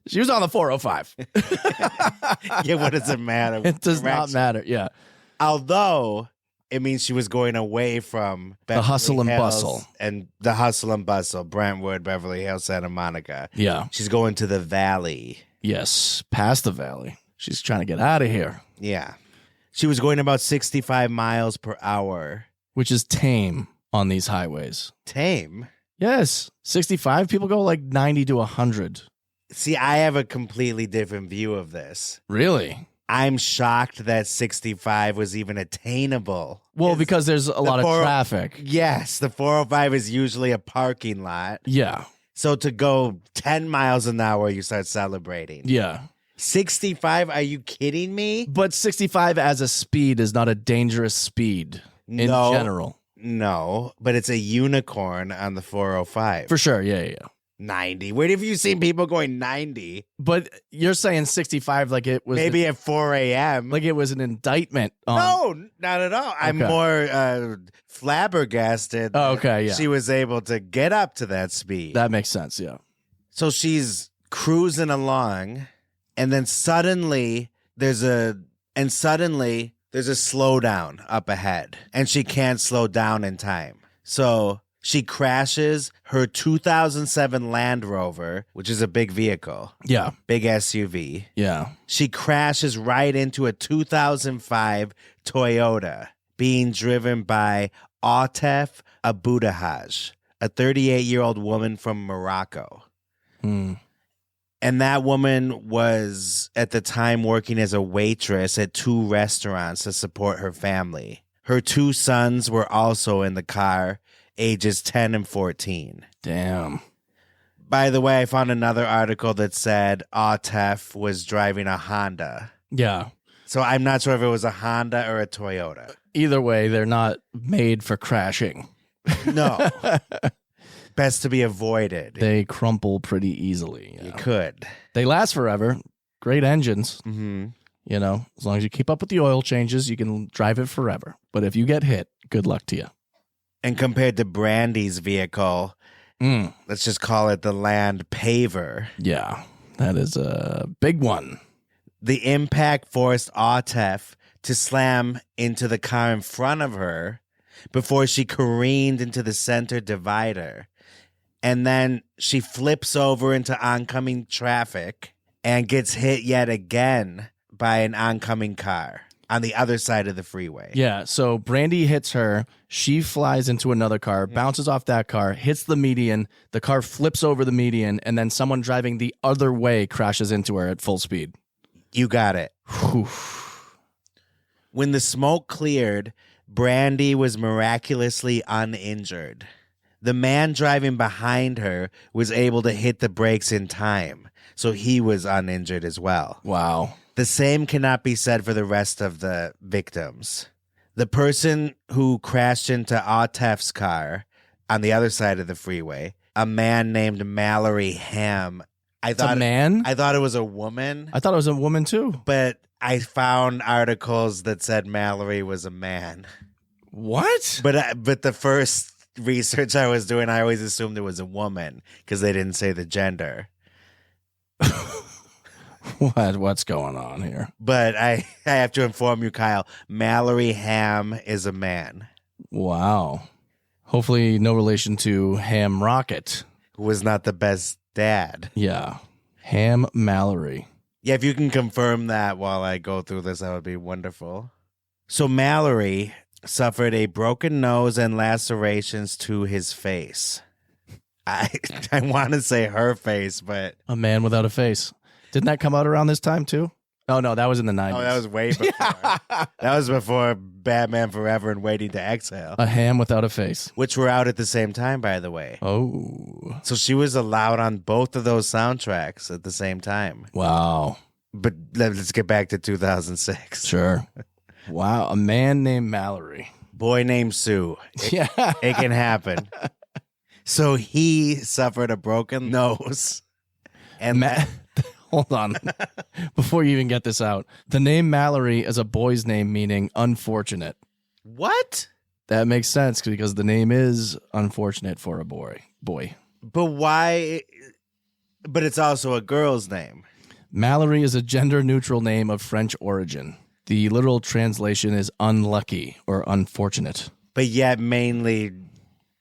She was on the 405. Yeah, what does it matter? It does not matter, yeah. Although, it means she was going away from the hustle and bustle. And the hustle and bustle, Brentwood, Beverly Hills, Santa Monica. Yeah. She's going to the valley. Yes, past the valley. She's trying to get out of here. Yeah. She was going about 65 miles per hour. Which is tame on these highways. Tame? Yes. 65, people go like 90 to 100. See, I have a completely different view of this. Really? I'm shocked that 65 was even attainable. Well, because there's a lot of traffic. Yes, the 405 is usually a parking lot. Yeah. So to go 10 miles an hour, you start celebrating. Yeah. 65? Are you kidding me? But 65 as a speed is not a dangerous speed in general. No, but it's a unicorn on the 405. For sure, yeah. 90. Where have you seen people going 90? But you're saying 65 like it was... Maybe at 4 a.m. Like it was an indictment on... No, not at all. I'm more flabbergasted that she was able to get up to that speed. That makes sense, yeah. So she's cruising along, and then suddenly there's a slowdown up ahead, and she can't slow down in time. So she crashes her 2007 Land Rover, which is a big vehicle. Yeah. Big SUV. Yeah. She crashes right into a 2005 Toyota being driven by Atef Abudahaj, a 38-year-old woman from Morocco. And that woman was at the time working as a waitress at 2 restaurants to support her family. Her 2 sons were also in the car, ages 10 and 14. Damn. By the way, I found another article that said Atef was driving a Honda. Yeah. So I'm not sure if it was a Honda or a Toyota. Either way, they're not made for crashing. No. Best to be avoided. They crumple pretty easily. You could. They last forever. Great engines. Mm-hmm. You know, as long as you keep up with the oil changes, you can drive it forever. But if you get hit, good luck to you. And compared to Brandy's vehicle, let's just call it the Land Paver. Yeah, that is a big one. The impact forced Atef to slam into the car in front of her before she careened into the center divider. And then she flips over into oncoming traffic and gets hit yet again by an oncoming car on the other side of the freeway. Yeah, so Brandy hits her. She flies into another car, bounces off that car, hits the median. The car flips over the median, and then someone driving the other way crashes into her at full speed. You got it. Whew. When the smoke cleared, Brandy was miraculously uninjured. The man driving behind her was able to hit the brakes in time, so he was uninjured as well. Wow. The same cannot be said for the rest of the victims. The person who crashed into Atef's car on the other side of the freeway, a man named Mallory Ham. It's a man? I thought it was a woman. I thought it was a woman too. But I found articles that said Mallory was a man. What? But the first research I was doing, I always assumed it was a woman because they didn't say the gender. What's going on here? But I have to inform you, Kyle, Mallory Ham is a man. Wow. Hopefully no relation to Ham Rocket. Who was not the best dad. Yeah. Ham Mallory. Yeah, if you can confirm that while I go through this, that would be wonderful. So Mallory suffered a broken nose and lacerations to his face. I want to say her face, but... A man without a face. Didn't that come out around this time too? Oh, no, that was in the 90s. Oh, that was way before. That was before Batman Forever and Waiting to Exhale. A ham without a face. Which were out at the same time, by the way. Oh. So she was allowed on both of those soundtracks at the same time. Wow. But let's get back to 2006. Sure. Wow, a man named Mallory. Boy named Sue. Yeah. It can happen. So he suffered a broken nose. And Hold on. Before you even get this out, the name Mallory is a boy's name meaning unfortunate. What? That makes sense because the name is unfortunate for a boy. But why? But it's also a girl's name. Mallory is a gender-neutral name of French origin. The literal translation is unlucky or unfortunate. But yet mainly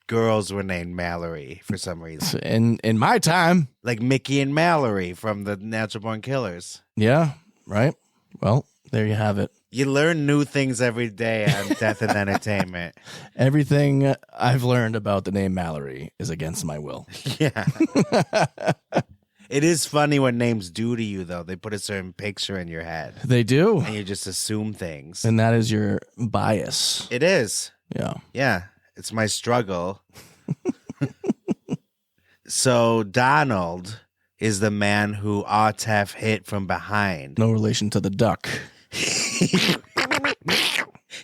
girls were named Mallory for some reason. In my time. Like Mickey and Mallory from the Natural Born Killers. Yeah, right. Well, there you have it. You learn new things every day on Death and Entertainment. Everything I've learned about the name Mallory is against my will. Yeah. It is funny what names do to you, though. They put a certain picture in your head. They do. And you just assume things. And that is your bias. It is. Yeah. Yeah. It's my struggle. So Donald is the man who Atef hit from behind. No relation to the duck.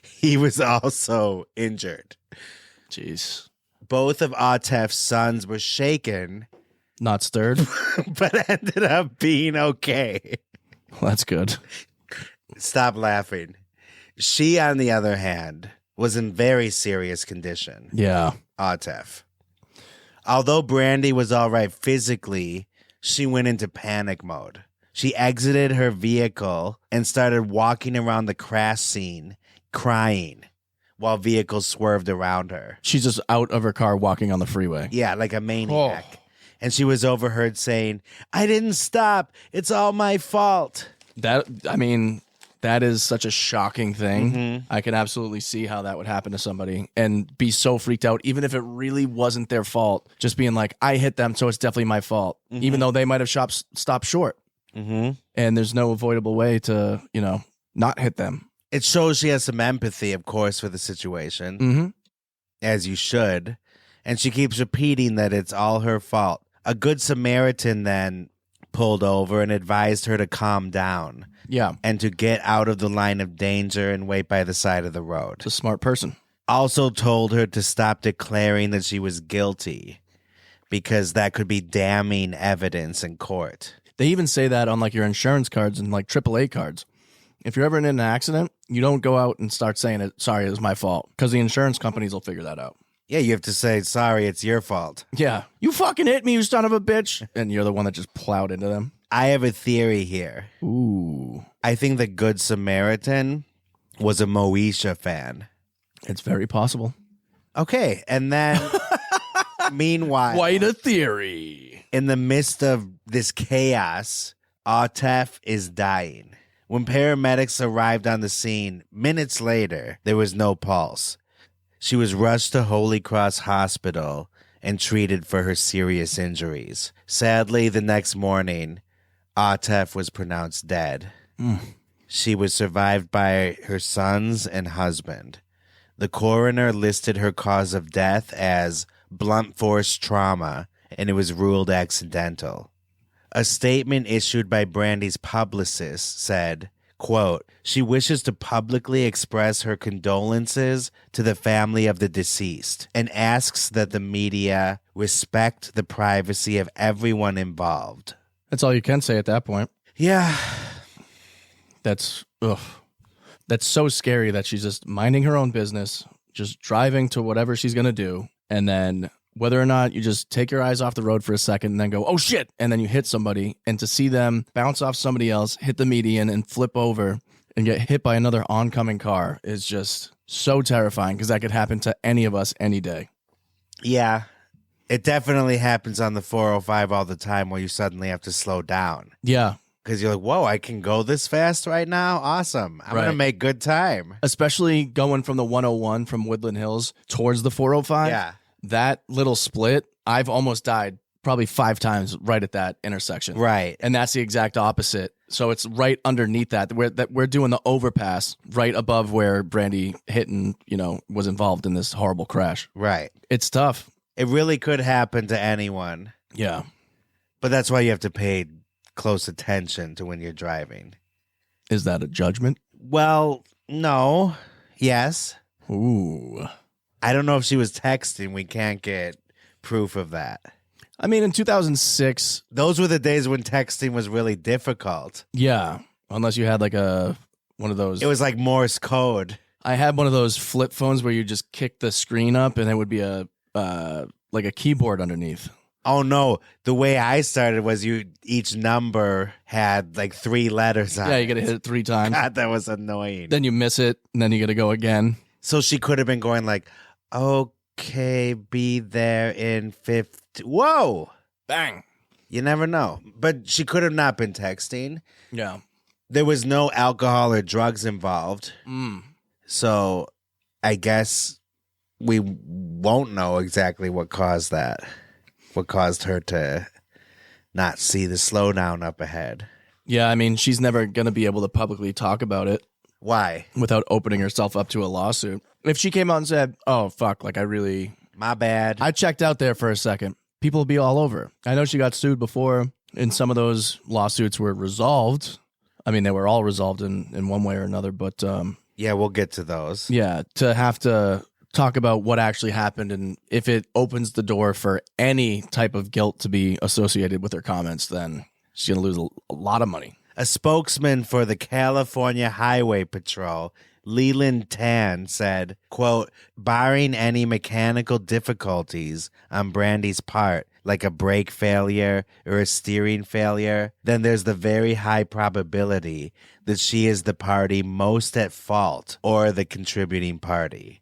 He was also injured. Jeez. Both of Atef's sons were shaken Not stirred. but ended up being okay. Well, that's good. Stop laughing. She, on the other hand, was in very serious condition. Yeah. Atef. Although Brandy was all right physically, she went into panic mode. She exited her vehicle and started walking around the crash scene, crying, while vehicles swerved around her. She's just out of her car walking on the freeway. Yeah, like a maniac. Oh. And she was overheard saying, "I didn't stop. It's all my fault." That is such a shocking thing. Mm-hmm. I can absolutely see how that would happen to somebody and be so freaked out, even if it really wasn't their fault. Just being like, I hit them, so it's definitely my fault, even though they might have stopped short. Mm-hmm. And there's no avoidable way to, not hit them. It shows she has some empathy, of course, for the situation, as you should. And she keeps repeating that it's all her fault. A good Samaritan then pulled over and advised her to calm down. Yeah. And to get out of the line of danger and wait by the side of the road. It's a smart person. Also told her to stop declaring that she was guilty because that could be damning evidence in court. They even say that on like your insurance cards and like AAA cards. If you're ever in an accident, you don't go out and start saying, sorry, it was my fault, because the insurance companies will figure that out. Yeah, you have to say, sorry, it's your fault. Yeah. You fucking hit me, you son of a bitch. And you're the one that just plowed into them. I have a theory here. Ooh. I think the Good Samaritan was a Moesha fan. It's very possible. Okay, and then meanwhile... Quite a theory. In the midst of this chaos, Atef is dying. When paramedics arrived on the scene, minutes later, there was no pulse. She was rushed to Holy Cross Hospital and treated for her serious injuries. Sadly, the next morning, Atef was pronounced dead. She was survived by her sons and husband. The coroner listed her cause of death as blunt force trauma, and it was ruled accidental. A statement issued by Brandy's publicist said, quote, "She wishes to publicly express her condolences to the family of the deceased and asks that the media respect the privacy of everyone involved." That's all you can say at that point. Yeah. That's so scary that she's just minding her own business, just driving to whatever she's going to do. And then whether or not you just take your eyes off the road for a second and then go, oh shit, and then you hit somebody, and to see them bounce off somebody else, hit the median and flip over and get hit by another oncoming car is just so terrifying, because that could happen to any of us any day. Yeah. It definitely happens on the 405 all the time where you suddenly have to slow down. Yeah. Because you're like, whoa, I can go this fast right now? Awesome. I'm going to make good time. Especially going from the 101 from Woodland Hills towards the 405. Yeah. That little split, I've almost died probably 5 times right at that intersection. Right. And that's the exact opposite. So it's right underneath that. We're doing the overpass right above where Brandy hit and, was involved in this horrible crash. Right. It's tough. It really could happen to anyone. Yeah. But that's why you have to pay close attention to when you're driving. Is that a judgment? Well, no. Yes. Ooh. I don't know if she was texting. We can't get proof of that. I mean, in 2006... Those were the days when texting was really difficult. Yeah. Unless you had like one of those... It was like Morse code. I had one of those flip phones where you just kick the screen up and it would be like a keyboard underneath. Oh, no. The way I started was each number had like 3 letters on it. Yeah, you got to hit it 3 times. God, that was annoying. Then you miss it, and then you got to go again. So she could have been going like, okay, be there in 50. Whoa. Bang. You never know. But she could have not been texting. Yeah. There was no alcohol or drugs involved. Mm. So I guess we won't know exactly what caused that. What caused her to not see the slowdown up ahead. Yeah, I mean, she's never going to be able to publicly talk about it. Why? Without opening herself up to a lawsuit. If she came out and said, oh, fuck, like my bad. I checked out there for a second. People will be all over. I know she got sued before, and some of those lawsuits were resolved. I mean, they were all resolved in one way or another, but... yeah, we'll get to those. Yeah, to have to talk about what actually happened and if it opens the door for any type of guilt to be associated with her comments, then she's going to lose a lot of money. A spokesman for the California Highway Patrol, Leland Tan, said, quote, barring any mechanical difficulties on Brandy's part, like a brake failure or a steering failure, then there's the very high probability that she is the party most at fault or the contributing party.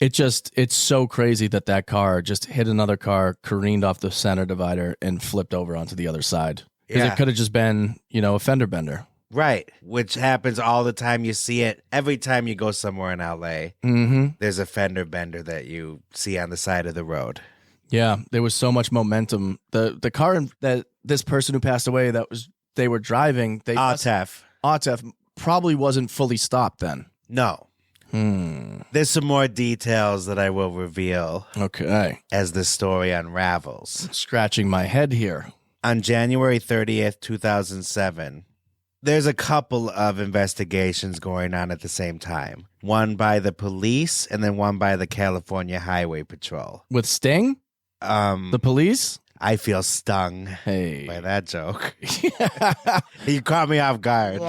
It's so crazy that car just hit another car, careened off the center divider, and flipped over onto the other side. Because it could have just been, a fender bender. Right, which happens all the time. You see it every time you go somewhere in LA. Mm-hmm. There's a fender bender that you see on the side of the road. Yeah, there was so much momentum. The car that this person who passed away they were driving, Atef probably wasn't fully stopped then. No. There's some more details that I will reveal. Okay. As the story unravels. Scratching my head here. On January 30th, 2007, there's a couple of investigations going on at the same time. One by the police and then one by the California Highway Patrol. With Sting? The police? I feel stung by that joke. You caught me off guard.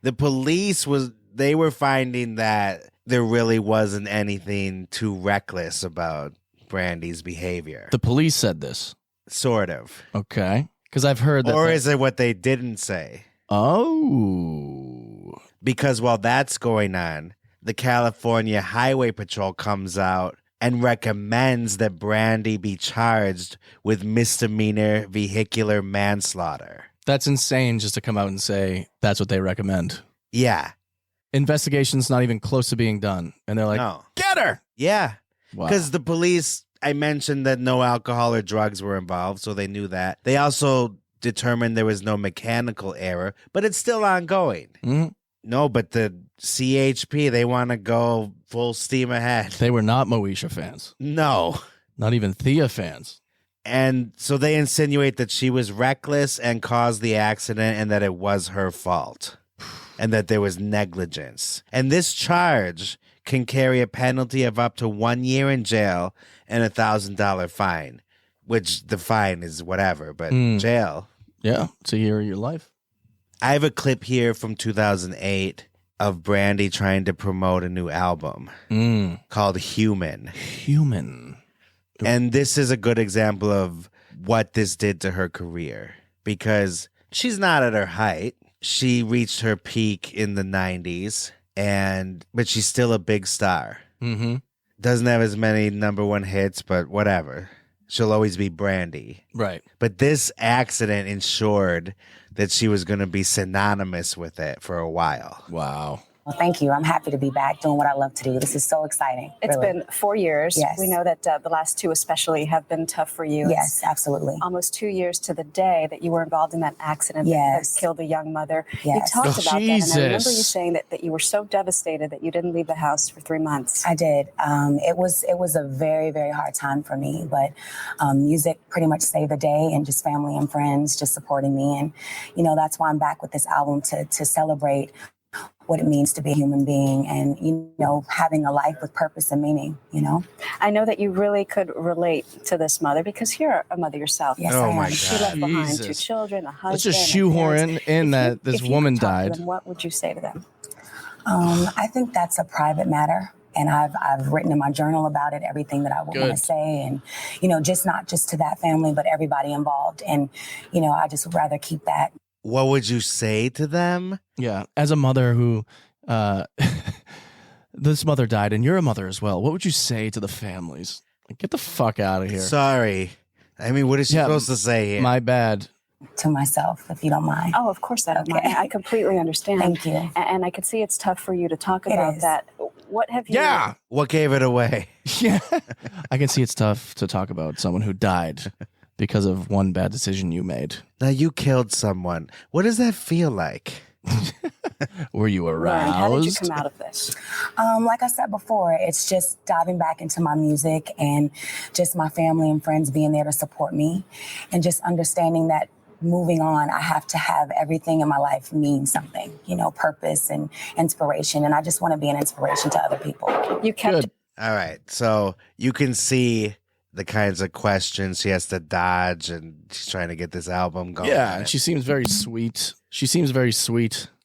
The police they were finding that there really wasn't anything too reckless about Brandy's behavior. The police said this? Sort of. Okay. Because I've heard that. Or is it what they didn't say? Oh. Because while that's going on, the California Highway Patrol comes out and recommends that Brandy be charged with misdemeanor vehicular manslaughter. That's insane just to come out and say that's what they recommend. Yeah. Investigation's not even close to being done. And they're like, no. Get her! Yeah. Wow. Because the police, I mentioned that no alcohol or drugs were involved, so they knew that. They also determined there was no mechanical error, but it's still ongoing. Mm-hmm. No, but the CHP, they want to go full steam ahead. They were not Moesha fans. No. Not even Thea fans. And so they insinuate that she was reckless and caused the accident and that it was her fault and that there was negligence. And this charge can carry a penalty of up to 1 year in jail and $1,000 fine, which the fine is whatever, but jail. Yeah, it's a year of your life. I have a clip here from 2008 of Brandy trying to promote a new album called Human. Human. And this is a good example of what this did to her career because she's not at her height. She reached her peak in the 90s, but she's still a big star. Mm-hmm. Doesn't have as many #1 hits, but whatever. She'll always be Brandy. Right. But this accident ensured that she was going to be synonymous with it for a while. Wow. Well, thank you. I'm happy to be back doing what I love to do. This is so exciting. It's really. been 4 years. Yes. We know that the last two especially have been tough for you. Yes, absolutely. Almost 2 years to the day that you were involved in that accident Yes. that killed a young mother. Yes. You talked about Jesus. that, and I remember you saying that you were so devastated that you didn't leave the house for 3 months. I did. It was a very, very hard time for me, but music pretty much saved the day and just family and friends just supporting me. And, that's why I'm back with this album to celebrate what it means to be a human being and, having a life with purpose and meaning, I know that you really could relate to this mother because you're a mother yourself. Yes, I am. my God. She left behind 2 Jesus. children, a husband. Let's just and shoehorn parents. in that this If you woman could talk to died. them, what would you say to them? I think that's a private matter. And I've written in my journal about it, everything that I would want to say. And, just not just to that family, but everybody involved. And, I just would rather keep that. What would you say to them? Yeah. As a mother who, this mother died and you're a mother as well. What would you say to the families? Like, get the fuck out of here. Sorry. I mean, what is she supposed to say here? My bad. To myself, if you don't mind. Oh, of course I don't mind. I completely understand. Thank you. And I could see it's tough for you to talk about that. What have you... Yeah. What gave it away? Yeah. I can see it's tough to talk about someone who died because of one bad decision you made. Now, you killed someone. What does that feel like? Were you aroused? How did you come out of this? Like I said before, it's just diving back into my music and just my family and friends being there to support me and just understanding that moving on, I have to have everything in my life mean something, purpose and inspiration. And I just want to be an inspiration to other people. You kept. Good. All right. So you can see the kinds of questions she has to dodge, and she's trying to get this album going. Yeah, and she seems very sweet.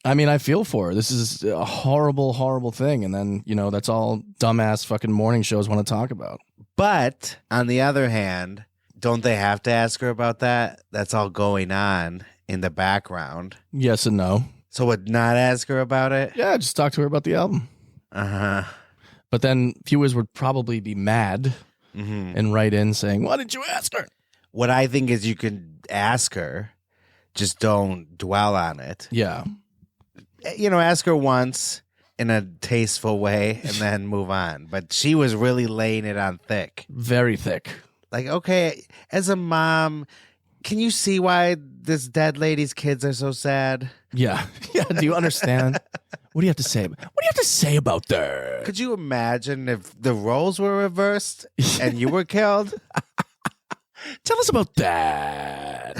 I mean, I feel for her. This is a horrible, horrible thing. And then, that's all dumbass fucking morning shows want to talk about. But on the other hand, don't they have to ask her about that? That's all going on in the background. Yes and no. So would not ask her about it? Yeah, just talk to her about the album. Uh-huh. But then viewers would probably be mad and write in saying, why didn't you ask her? What I think is you can ask her, just don't dwell on it. Yeah. Ask her once in a tasteful way and then move on. But she was really laying it on thick. Very thick. Like, okay, as a mom, can you see why this dead lady's kids are so sad? Yeah. Yeah. Do you understand? What do you have to say? What do you have to say about that? Could you imagine if the roles were reversed and you were killed? Tell us about that.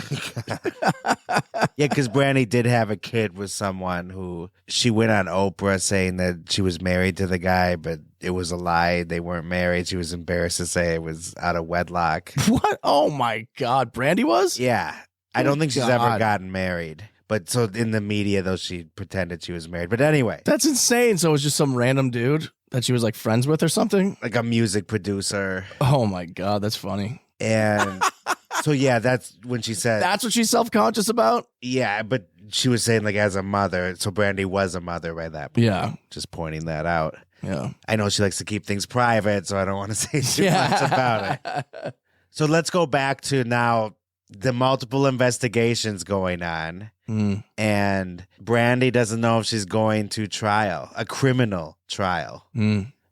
Yeah, because Brandy did have a kid with someone who she went on Oprah saying that she was married to the guy, but it was a lie. They weren't married. She was embarrassed to say it was out of wedlock. What? Oh, my God. Brandy was? Yeah. I don't think she's ever gotten married. But so in the media, though, she pretended she was married. But anyway. That's insane. So it was just some random dude that she was like friends with or something? Like a music producer. Oh, my God. That's funny. And so, yeah, that's when she said. That's what she's self-conscious about? Yeah, but she was saying like as a mother. So Brandy was a mother by that point. Yeah. Just pointing that out. Yeah. I know she likes to keep things private, so I don't want to say too much about it. So let's go back to now the multiple investigations going on. And Brandy doesn't know if she's going to trial, a criminal trial.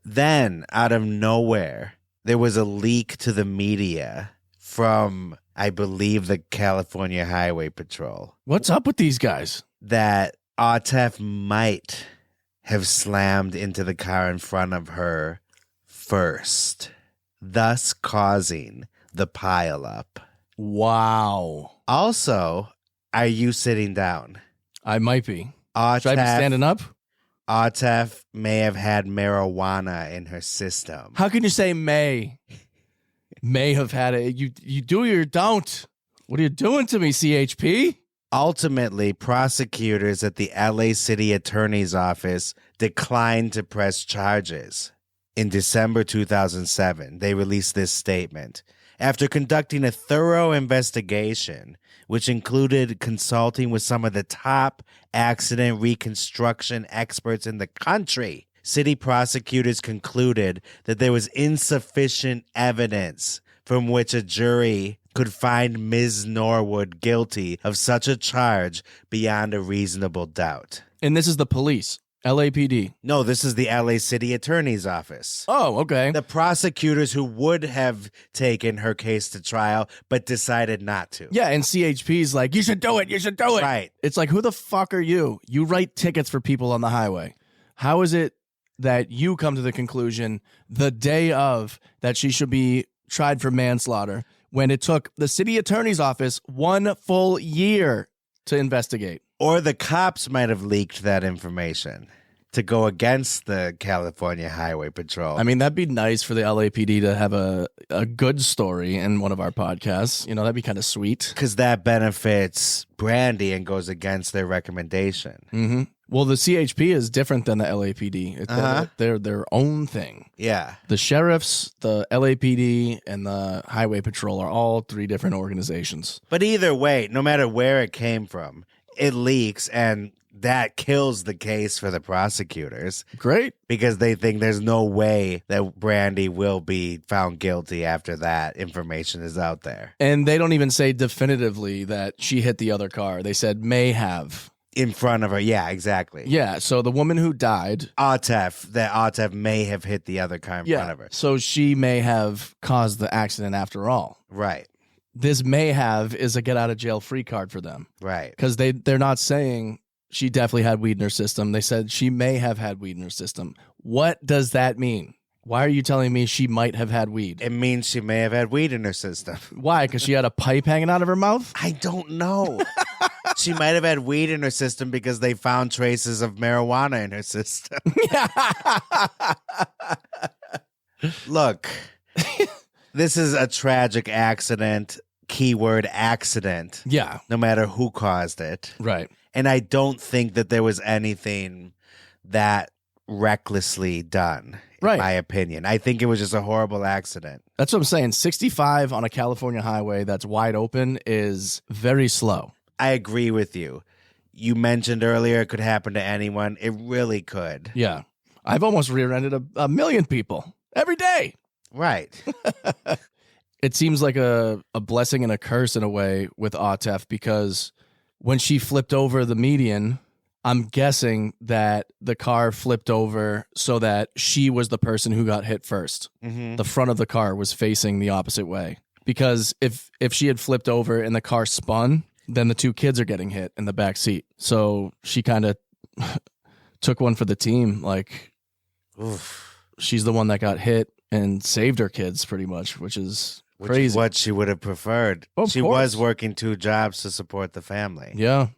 Then, out of nowhere, there was a leak to the media from, I believe, the California Highway Patrol. What's up with these guys? That Atef might have slammed into the car in front of her first, thus causing the pileup. Wow. Also, are you sitting down? I might be. Atef, should I be standing up? Atef may have had marijuana in her system. How can you say may? May have had it. You do or you don't. What are you doing to me, CHP? Ultimately, prosecutors at the LA City Attorney's Office declined to press charges. In December 2007, they released this statement. After conducting a thorough investigation, which included consulting with some of the top accident reconstruction experts in the country, city prosecutors concluded that there was insufficient evidence from which a jury could find Ms. Norwood guilty of such a charge beyond a reasonable doubt. And this is the police. LAPD. No, this is the LA City Attorney's Office. Oh, okay. The prosecutors who would have taken her case to trial, but decided not to. Yeah, and CHP's like, you should do it, you should do it. Right. It's like, who the fuck are you? You write tickets for people on the highway. How is it that you come to the conclusion the day of that she should be tried for manslaughter when it took the city attorney's office 1 full year to investigate? Or the cops might have leaked that information to go against the California Highway Patrol. I mean, that'd be nice for the LAPD to have a good story in one of our podcasts. You know, that'd be kind of sweet. Because that benefits Brandy and goes against their recommendation. Mm-hmm. Well, the CHP is different than the LAPD. They're their own thing. Yeah. The sheriffs, the LAPD, and the Highway Patrol are all 3 different organizations. But either way, no matter where it came from, it leaks, and that kills the case for the prosecutors. Great. Because they think there's no way that Brandy will be found guilty after that information is out there. And they don't even say definitively that she hit the other car. They said may have. In front of her. Yeah, exactly. Yeah, so the woman who died... Atef may have hit the other car in front of her. So she may have caused the accident after all. Right. This may have is a get-out-of-jail-free card for them. Right. Because they're not saying she definitely had weed in her system. They said she may have had weed in her system. What does that mean? Why are you telling me she might have had weed? It means she may have had weed in her system. Why? Because she had a pipe hanging out of her mouth? I don't know. She might have had weed in her system because they found traces of marijuana in her system. Look, this is a tragic accident. Keyword accident. Yeah. No matter who caused it. Right. And I don't think that there was anything that recklessly done, in my opinion. I think it was just a horrible accident. That's what I'm saying. 65 on a California highway that's wide open is very slow. I agree with you. You mentioned earlier it could happen to anyone. It really could. Yeah. I've almost rear-ended a million people every day. Right. It seems like a blessing and a curse in a way with Atef, because when she flipped over the median, I'm guessing that the car flipped over so that she was the person who got hit first. Mm-hmm. The front of the car was facing the opposite way. Because if she had flipped over and the car spun, then the two kids are getting hit in the back seat. So she kind of took one for the team. Like, oof. She's the one that got hit and saved her kids pretty much, which is crazy. Which is what she would have preferred. She was working 2 jobs to support the family. Yeah.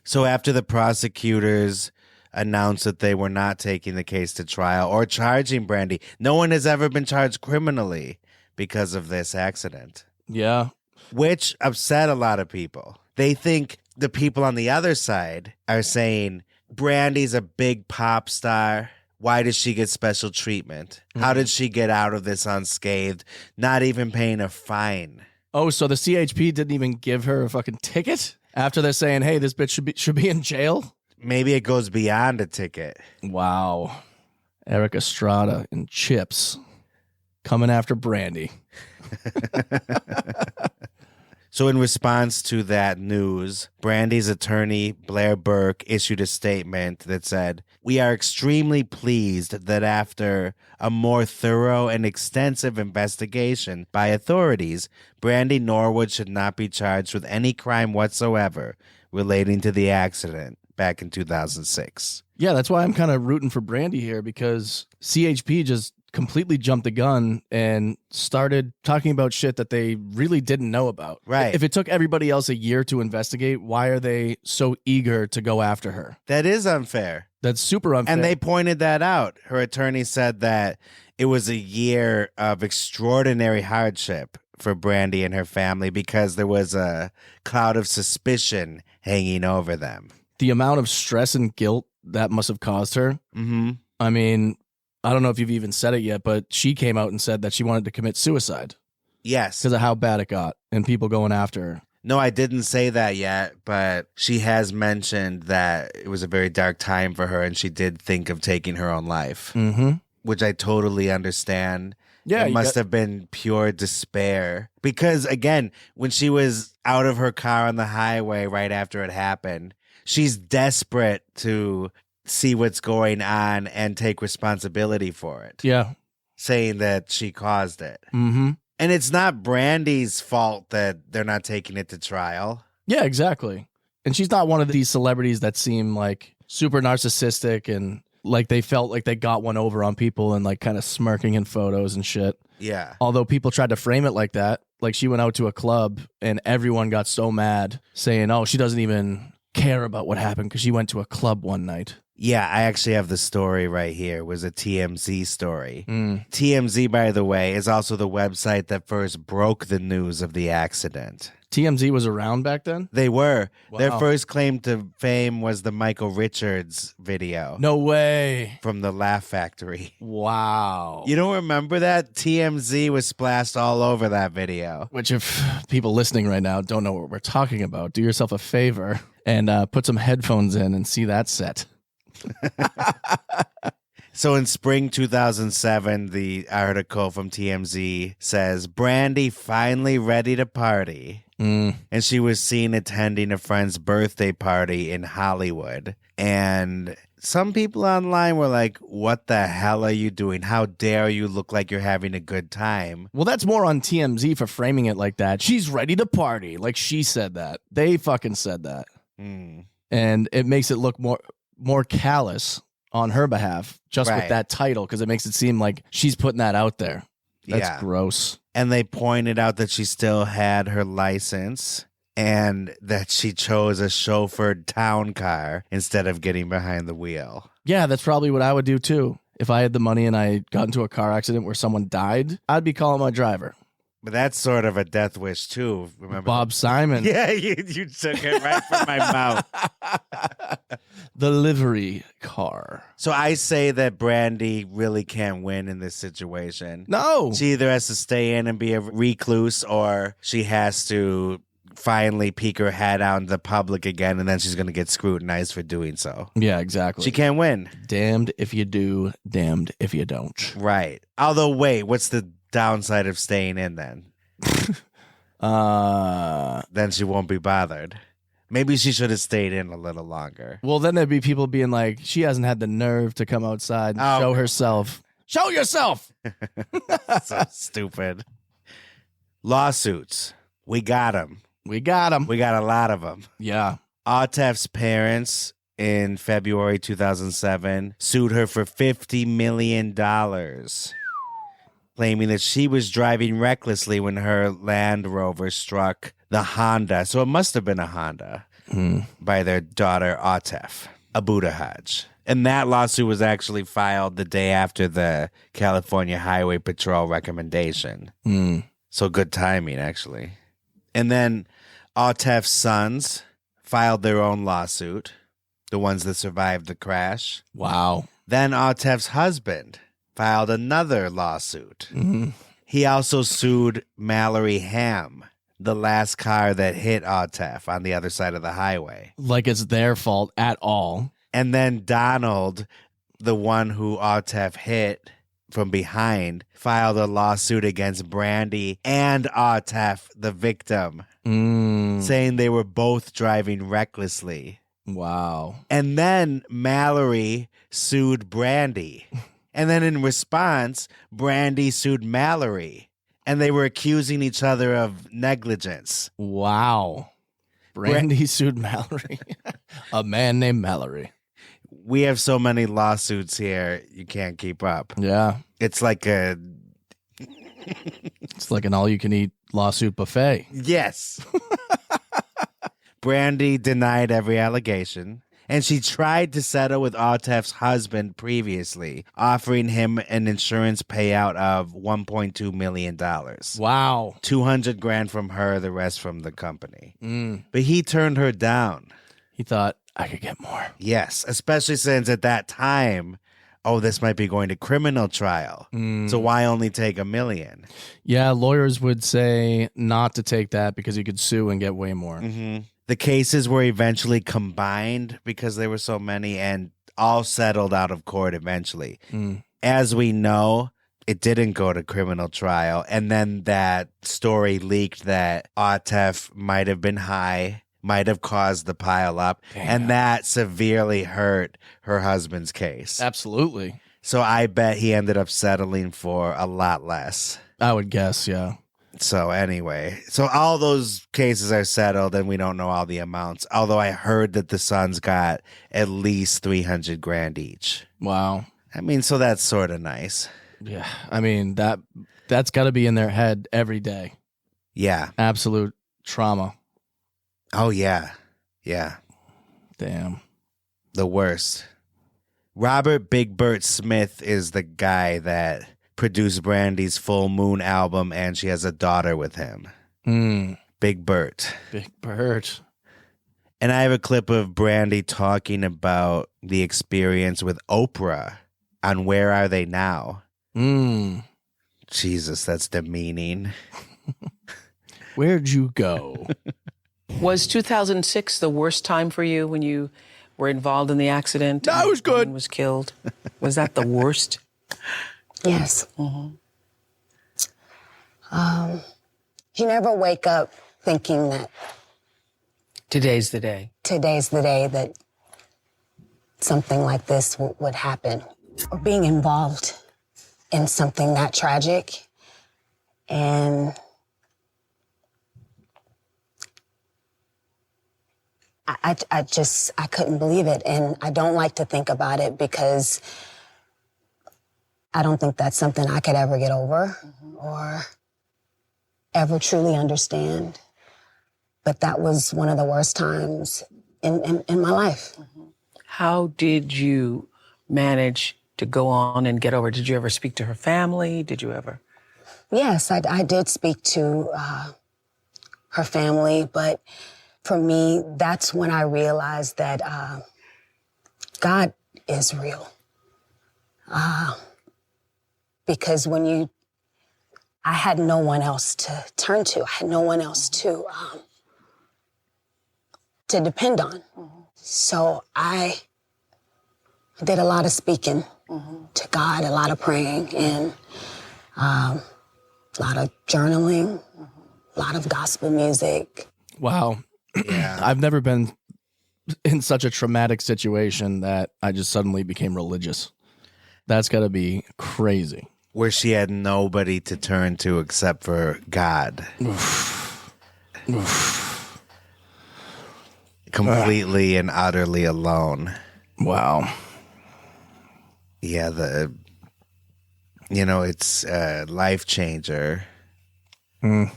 So after the prosecutors announced that they were not taking the case to trial or charging Brandy, no one has ever been charged criminally because of this accident. Yeah. Which upset a lot of people. They think the people on the other side are saying, Brandy's a big pop star. Why does she get special treatment? How did she get out of this unscathed? Not even paying a fine. Oh, so the CHP didn't even give her a fucking ticket after they're saying, hey, this bitch should be in jail? Maybe it goes beyond a ticket. Wow. Eric Estrada and Chips coming after Brandy. So in response to that news, Brandy's attorney, Blair Burke, issued a statement that said, "We are extremely pleased that after a more thorough and extensive investigation by authorities, Brandy Norwood should not be charged with any crime whatsoever relating to the accident back in 2006. Yeah, that's why I'm kind of rooting for Brandy here, because CHP just completely jumped the gun and started talking about shit that they really didn't know about. Right. If it took everybody else a year to investigate, why are they so eager to go after her? That is unfair. That's super unfair. And they pointed that out. Her attorney said that it was a year of extraordinary hardship for Brandy and her family because there was a cloud of suspicion hanging over them. The amount of stress and guilt that must have caused her. Mm-hmm. I mean, I don't know if you've even said it yet, but she came out and said that she wanted to commit suicide. Yes. Because of how bad it got and people going after her. No, I didn't say that yet, but she has mentioned that it was a very dark time for her and she did think of taking her own life, which I totally understand. Yeah, it must have been pure despair. Because, again, when she was out of her car on the highway right after it happened, she's desperate to see what's going on and take responsibility for it. Yeah. Saying that she caused it. Mm-hmm. And it's not Brandy's fault that they're not taking it to trial. Yeah, exactly. And she's not one of these celebrities that seem like super narcissistic and like they felt like they got one over on people and like kind of smirking in photos and shit. Yeah. Although people tried to frame it like that. Like she went out to a club and everyone got so mad saying, oh, she doesn't even care about what happened because she went to a club one night. Yeah, I actually have the story right here. It was a TMZ story. TMZ, by the way, is also the website that first broke the news of the accident. TMZ was around back then? They were. Wow. Their first claim to fame was the Michael Richards video. No way. From the Laugh Factory. Wow. You don't remember that? TMZ was splashed all over that video. Which, if people listening right now don't know what we're talking about, do yourself a favor and put some headphones in and see that set. So in spring 2007, the article from TMZ says, Brandy finally ready to party. And she was seen attending a friend's birthday party in Hollywood. And some people online were like, what the hell are you doing? How dare you look like you're having a good time? Well, that's more on TMZ for framing it like that. She's ready to party. Like she said that. They fucking said that. And it makes it look more callous on her behalf just with that title because it makes it seem like she's putting that out there. That's gross. And they pointed out that she still had her license and that she chose a chauffeured town car instead of getting behind the wheel. Yeah, that's probably what I would do too. If I had the money and I got into a car accident where someone died, I'd be calling my driver. But that's sort of a death wish too. Remember Bob Simon. Yeah, you took it right from my mouth. The livery car. So I say that Brandy really can't win in this situation. No. She either has to stay in and be a recluse or she has to finally peek her head out in the public again, and then she's going to get scrutinized for doing so. Yeah, exactly. She can't win. Damned if you do, damned if you don't. Right. Although, wait, what's the downside of staying in then? Then she won't be bothered. Maybe she should have stayed in a little longer. Well, then there'd be people being like, she hasn't had the nerve to come outside and show herself. Show yourself! So stupid. Lawsuits. We got them. We got them. We got a lot of them. Yeah. Atef's parents in February 2007 sued her for $50 million, claiming that she was driving recklessly when her Land Rover struck the Honda. So it must have been a Honda by their daughter, Atef Abudahaj. And that lawsuit was actually filed the day after the California Highway Patrol recommendation. So good timing, actually. And then Atef's sons filed their own lawsuit, the ones that survived the crash. Wow. Then Atef's husband filed another lawsuit. He also sued Mallory Ham, the last car that hit Atef on the other side of the highway. Like it's their fault at all. And then Donald, the one who Atef hit from behind, filed a lawsuit against Brandy and Atef, the victim, saying they were both driving recklessly. Wow. And then Mallory sued Brandy. And then in response, Brandy sued Mallory. And they were accusing each other of negligence. Wow. Brandy sued Mallory. A man named Mallory. We have so many lawsuits here, you can't keep up. Yeah. It's like an all-you-can-eat lawsuit buffet. Yes. Brandy denied every allegation, and she tried to settle with Atef's husband previously, offering him an insurance payout of $1.2 million. Wow. $200,000 from her, the rest from the company. But he turned her down. He thought, I could get more. Yes, especially since at that time, this might be going to criminal trial. So why only take $1 million? Yeah, lawyers would say not to take that because you could sue and get way more. The cases were eventually combined because there were so many and all settled out of court eventually. As we know, it didn't go to criminal trial. And then that story leaked that Atef might have been high, might have caused the pile up, and that severely hurt her husband's case. Absolutely. So I bet he ended up settling for a lot less. I would guess, yeah. So anyway, so all those cases are settled and we don't know all the amounts. Although I heard that the sons got at least $300,000 each. Wow. I mean, so that's sort of nice. Yeah. I mean, that's got to be in their head every day. Yeah. Absolute trauma. Oh, yeah. Yeah. Damn. The worst. Robert Big Bert Smith is the guy that produced Brandy's Full Moon album, and she has a daughter with him. Big Bert. Big Bert. And I have a clip of Brandy talking about the experience with Oprah on Where Are They Now? Jesus, that's demeaning. Where'd you go? Was 2006 the worst time for you when you were involved in the accident? No, it was good. Was killed. Was that the worst? Yes. You never wake up thinking that today's the day. Today's the day that something like this would happen. Or being involved in something that tragic. And I couldn't believe it. And I don't like to think about it because I don't think that's something I could ever get over or ever truly understand. But that was one of the worst times in my life. How did you manage to go on and get over? Did you ever speak to her family? Did you ever? Yes, I did speak to her family, but for me, that's when I realized that God is real. Because I had no one else to turn to. I had no one else to depend on. So I did a lot of speaking to God, a lot of praying, and a lot of journaling, a lot of gospel music. Wow. Yeah. I've never been in such a traumatic situation that I just suddenly became religious. That's got to be crazy. Where she had nobody to turn to except for God. Completely and utterly alone. Wow. Yeah, it's a life changer. Mm.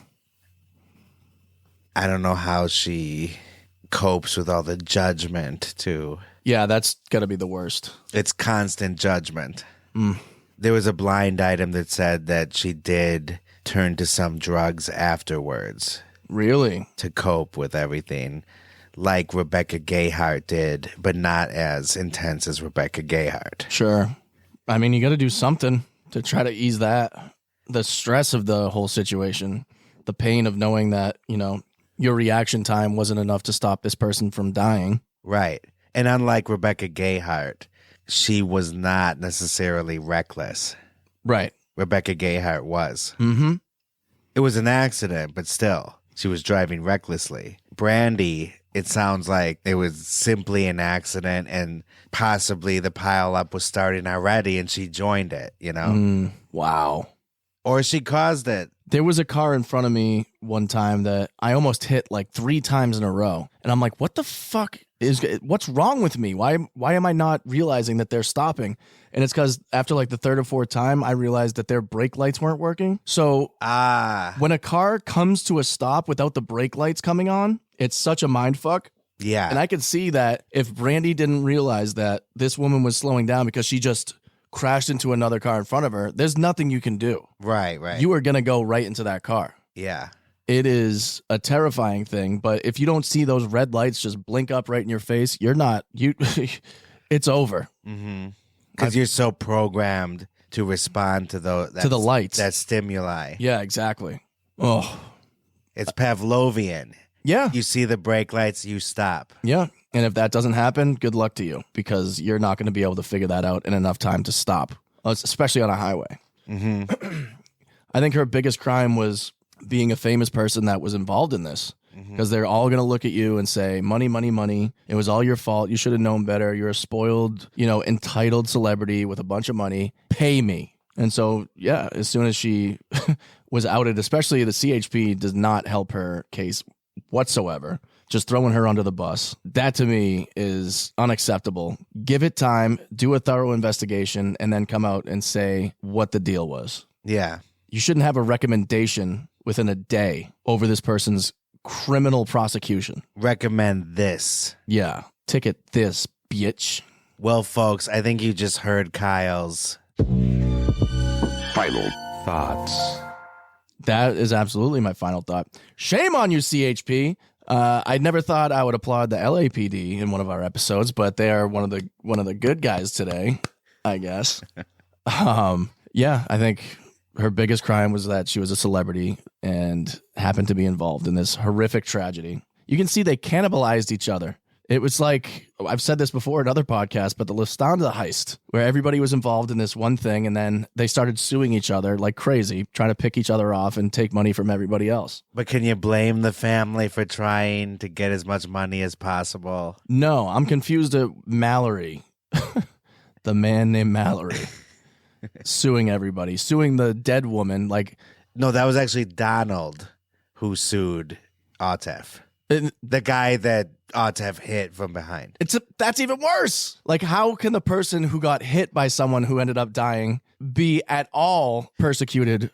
I don't know how she copes with all the judgment, too. Yeah, that's got to be the worst. It's constant judgment. Mm. There was a blind item that said that she did turn to some drugs afterwards. Really? To cope with everything, like Rebecca Gayheart did, but not as intense as Rebecca Gayheart. Sure. I mean, you got to do something to try to ease that. The stress of the whole situation, the pain of knowing that, your reaction time wasn't enough to stop this person from dying. Right. And unlike Rebecca Gayheart, she was not necessarily reckless. Right. Rebecca Gayheart was. Mm-hmm. It was an accident, but still, she was driving recklessly. Brandy, it sounds like it was simply an accident and possibly the pileup was starting already and she joined it, Wow. Or she caused it. There was a car in front of me one time that I almost hit like 3 times in a row. And I'm like, what the fuck what's wrong with me? Why am I not realizing that they're stopping? And it's because after like the 3rd or 4th time, I realized that their brake lights weren't working. So when a car comes to a stop without the brake lights coming on, it's such a mind fuck. Yeah. And I could see that if Brandy didn't realize that this woman was slowing down because she just crashed into another car in front of her, there's nothing you can do. Right. You are going to go right into that car. Yeah. It is a terrifying thing, but if you don't see those red lights just blink up right in your face, it's over. Mm-hmm. Because you're so programmed to respond to the lights, that stimuli. Yeah, exactly. Oh, it's Pavlovian. Yeah. You see the brake lights, you stop. Yeah. And if that doesn't happen, good luck to you, because you're not going to be able to figure that out in enough time to stop, especially on a highway. Mm-hmm. I think her biggest crime was being a famous person that was involved in this, because they're all going to look at you and say, money, money, money. It was all your fault. You should have known better. You're a spoiled, entitled celebrity with a bunch of money. Pay me. And so, yeah, as soon as she was outed, especially the CHP does not help her case whatsoever. Just throwing her under the bus. That to me is unacceptable. Give it time, do a thorough investigation, and then come out and say what the deal was. Yeah. You shouldn't have a recommendation within a day over this person's criminal prosecution. Recommend this. Yeah. Ticket this, bitch. Well, folks, I think you just heard Kyle's final thoughts. That is absolutely my final thought. Shame on you, CHP. I never thought I would applaud the LAPD in one of our episodes, but they are one of the good guys today, I guess. Yeah, I think her biggest crime was that she was a celebrity and happened to be involved in this horrific tragedy. You can see they cannibalized each other. It was like, I've said this before in other podcasts, but the Lufthansa heist, where everybody was involved in this one thing, and then they started suing each other like crazy, trying to pick each other off and take money from everybody else. But can you blame the family for trying to get as much money as possible? No, I'm confused at Mallory, the man named Mallory, suing everybody, suing the dead woman. No, that was actually Donald who sued Atef. The guy that Atef hit from behind. That's even worse. Like, how can the person who got hit by someone who ended up dying be at all persecuted?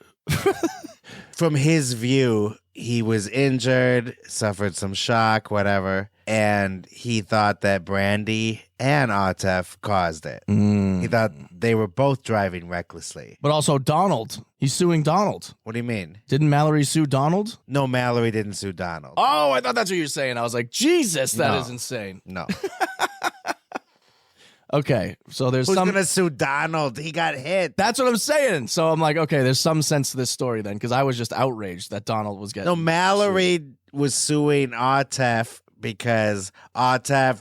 From his view, he was injured, suffered some shock, whatever, and he thought that Brandy and Atef caused it. He thought they were both driving recklessly. But also Donald. He's suing Donald. What do you mean? Didn't Mallory sue Donald? No, Mallory didn't sue Donald. Oh, I thought that's what you were saying. I was like, Jesus, that is insane. No. Okay, so there's Who's gonna sue Donald? He got hit. That's what I'm saying. So I'm like, okay, there's some sense to this story then, because I was just outraged that Donald was getting. No, Mallory was suing Atef because Atef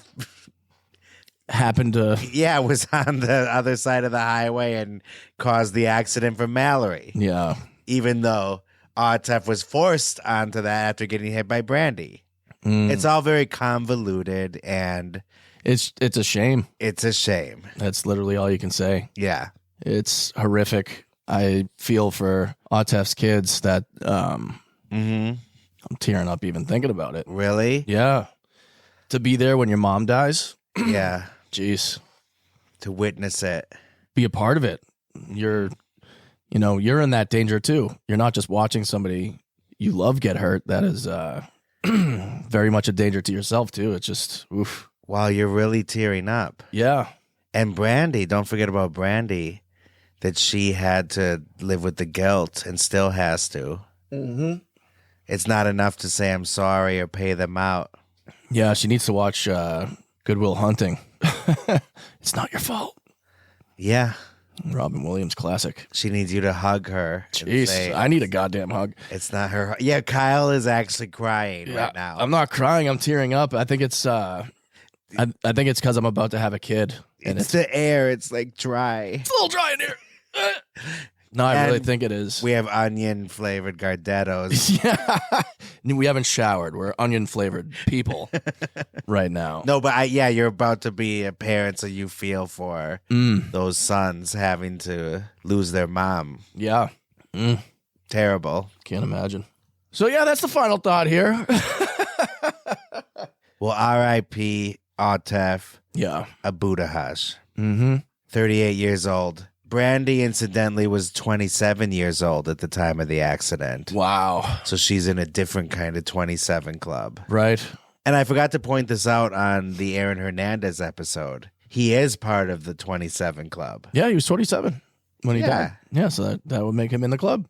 happened to was on the other side of the highway and caused the accident for Mallory. Yeah, even though Atef was forced onto that after getting hit by Brandy. It's all very convoluted and. It's a shame. It's a shame. That's literally all you can say. Yeah. It's horrific. I feel for Atef's kids that I'm tearing up even thinking about it. Really? Yeah. To be there when your mom dies. Yeah. Jeez. To witness it. Be a part of it. You're in that danger too. You're not just watching somebody you love get hurt. That is very much a danger to yourself too. It's just, oof. While you're really tearing up. Yeah. And Brandy, don't forget about Brandy, that she had to live with the guilt and still has to. Mm-hmm. It's not enough to say I'm sorry or pay them out. Yeah, she needs to watch Good Will Hunting. It's not your fault. Yeah. Robin Williams classic. She needs you to hug her. Jeez, I need a goddamn hug. It's not her. Yeah, Kyle is actually crying right now. I'm not crying. I'm tearing up. I think it's... I think it's because I'm about to have a kid. And it's the air. It's like dry. It's a little dry in here. No, I really think it is. We have onion flavored Gardettos. Yeah. We haven't showered. We're onion flavored people right now. No, but you're about to be a parent, so you feel for those sons having to lose their mom. Yeah. Terrible. Can't imagine. So, yeah, that's the final thought here. Well, R.I.P. Atef. Yeah. Abudahash. 38 years old. Brandy, incidentally, was 27 years old at the time of the accident. Wow. So she's in a different kind of 27 club. Right. And I forgot to point this out on the Aaron Hernandez episode. He is part of the 27 club. Yeah, he was 27 when he died. Yeah, so that would make him in the club.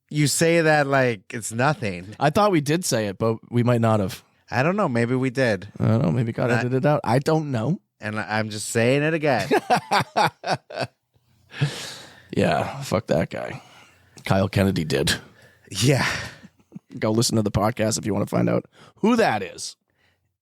You say that like it's nothing. I thought we did say it, but we might not have. I don't know. Maybe we did. I don't know. Maybe God edited it out. I don't know. And I'm just saying it again. Yeah, fuck that guy. Kyle Kennedy did. Yeah. Go listen to the podcast if you want to find out who that is.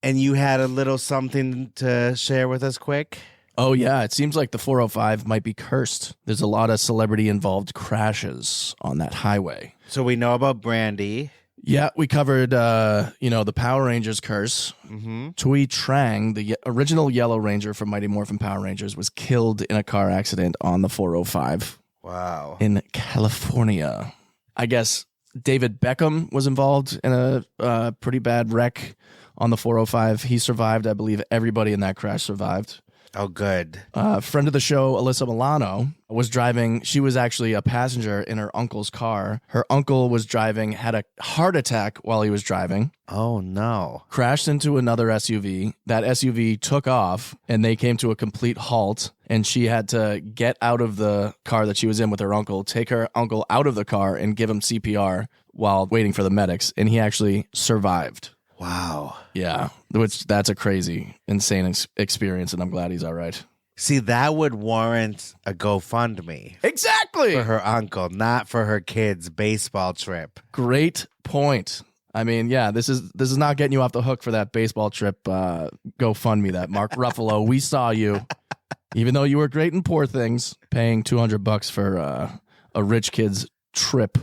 And you had a little something to share with us quick? Oh, yeah. It seems like the 405 might be cursed. There's a lot of celebrity-involved crashes on that highway. So we know about Brandy. Yeah, we covered, the Power Rangers curse. Tui Trang, the original Yellow Ranger from Mighty Morphin Power Rangers, was killed in a car accident on the 405. Wow. In California. I guess David Beckham was involved in a pretty bad wreck on the 405. He survived. I believe everybody in that crash survived. Oh, good. Friend of the show, Alyssa Milano, was driving. She was actually a passenger in her uncle's car. Her uncle was driving, had a heart attack while he was driving. Oh, no. Crashed into another SUV. That SUV took off, and they came to a complete halt, and she had to get out of the car that she was in with her uncle, take her uncle out of the car, and give him CPR while waiting for the medics, and he actually survived. Wow. Yeah, that's a crazy, insane experience, and I'm glad he's all right. See, that would warrant a GoFundMe. Exactly. For her uncle, not for her kid's baseball trip. Great point. I mean, yeah, this is not getting you off the hook for that baseball trip. GoFundMe that. Mark Ruffalo, we saw you. Even though you were great in Poor Things, paying $200 for a rich kid's trip.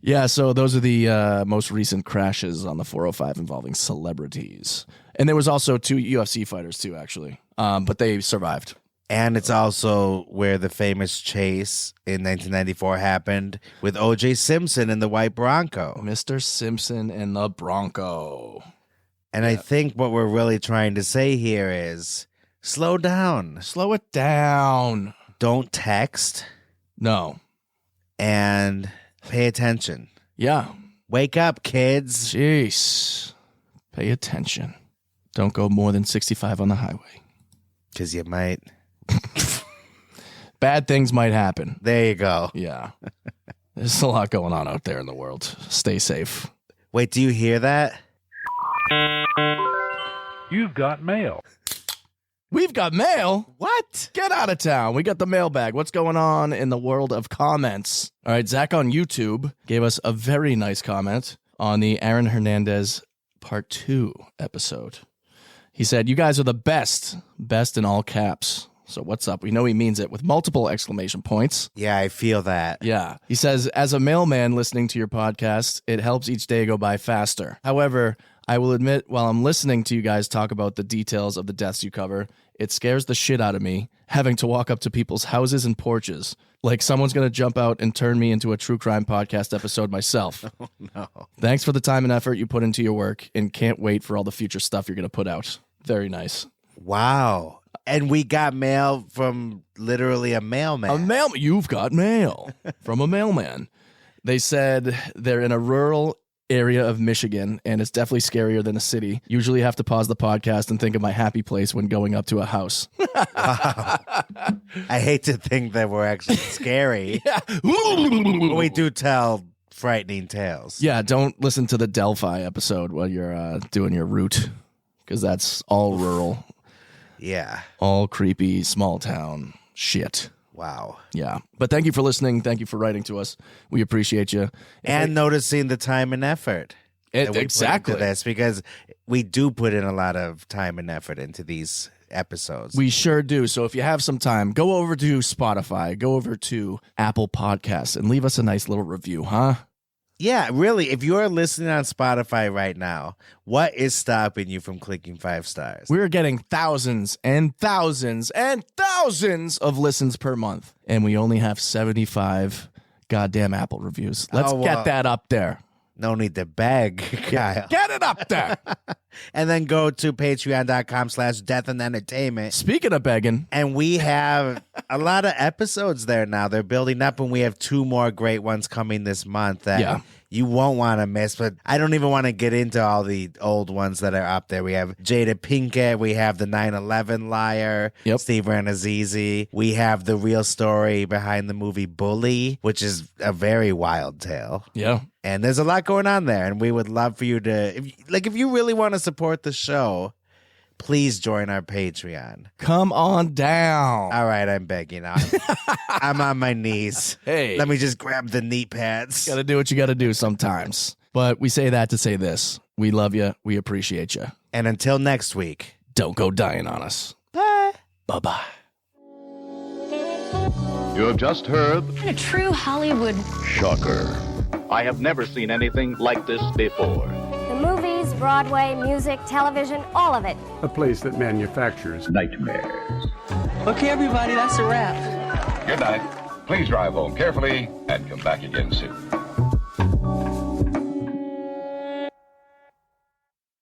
Yeah, so those are the most recent crashes on the 405 involving celebrities. And there was also 2 UFC fighters too, actually. But they survived. And it's also where the famous chase in 1994 happened with O.J. Simpson and the white Bronco. Mr. Simpson and the Bronco. And I think what we're really trying to say here is slow down. Slow it down. Don't text. No. And pay attention. Yeah. Wake up, kids. Jeez. Pay attention. Don't go more than 65 on the highway. Because you might. Bad things might happen. There you go. Yeah. There's a lot going on out there in the world. Stay safe. Wait, do you hear that? You've got mail. We've got mail? What? Get out of town. We got the mailbag. What's going on in the world of comments? All right, Zach on YouTube gave us a very nice comment on the Aaron Hernandez Part 2 episode. He said, "You guys are the best. Best in all caps." So what's up? We know he means it with multiple exclamation points. Yeah, I feel that. Yeah. He says, "As a mailman listening to your podcast, it helps each day go by faster. However, I will admit, while I'm listening to you guys talk about the details of the deaths you cover, it scares the shit out of me having to walk up to people's houses and porches. Like someone's going to jump out and turn me into a true crime podcast episode myself." Oh, no. Thanks for the time and effort you put into your work, and can't wait for all the future stuff you're going to put out. Very nice. Wow. And we got mail from literally a mailman. A mailman. You've got mail from a mailman. They said they're in a rural area of Michigan, and it's definitely scarier than a city. Usually have to pause the podcast and think of my happy place when going up to a house. Wow. I hate to think that we're actually scary. Yeah. But we do tell frightening tales. Yeah, don't listen to the Delphi episode while you're doing your route, because that's all rural. Yeah. All creepy, small town shit. Wow. Yeah. But thank you for listening. Thank you for writing to us. We appreciate you. And noticing the time and effort. Exactly. Into this, because we do put in a lot of time and effort into these episodes. We sure do. So if you have some time, go over to Spotify, go over to Apple Podcasts, and leave us a nice little review, huh? Yeah, really. If you're listening on Spotify right now, what is stopping you from clicking 5 stars? We're getting thousands and thousands and thousands of listens per month, and we only have 75 goddamn Apple reviews. Let's get that up there. No need to beg, Kyle. Get it up there. And then go to patreon.com/deathandentertainment. Speaking of begging. And we have a lot of episodes there now. They're building up, and we have 2 more great ones coming this month that you won't want to miss. But I don't even want to get into all the old ones that are up there. We have Jada Pinkett. We have the 9/11 liar, Steve Ranazizi. We have the real story behind the movie Bully, which is a very wild tale. Yeah. And there's a lot going on there, and we would love for you to, if you really want to support the show, please join our Patreon. Come on down. All right, I'm begging. I'm on my knees. Hey. Let me just grab the knee pads. Got to do what you got to do sometimes. But we say that to say this. We love you. We appreciate you. And until next week, don't go dying on us. Bye. Bye-bye. You have just heard A true Hollywood Shocker. I have never seen anything like this before. The movies, Broadway, music, television, all of it. A place that manufactures nightmares. Okay, everybody, that's a wrap. Good night. Please drive home carefully and come back again soon.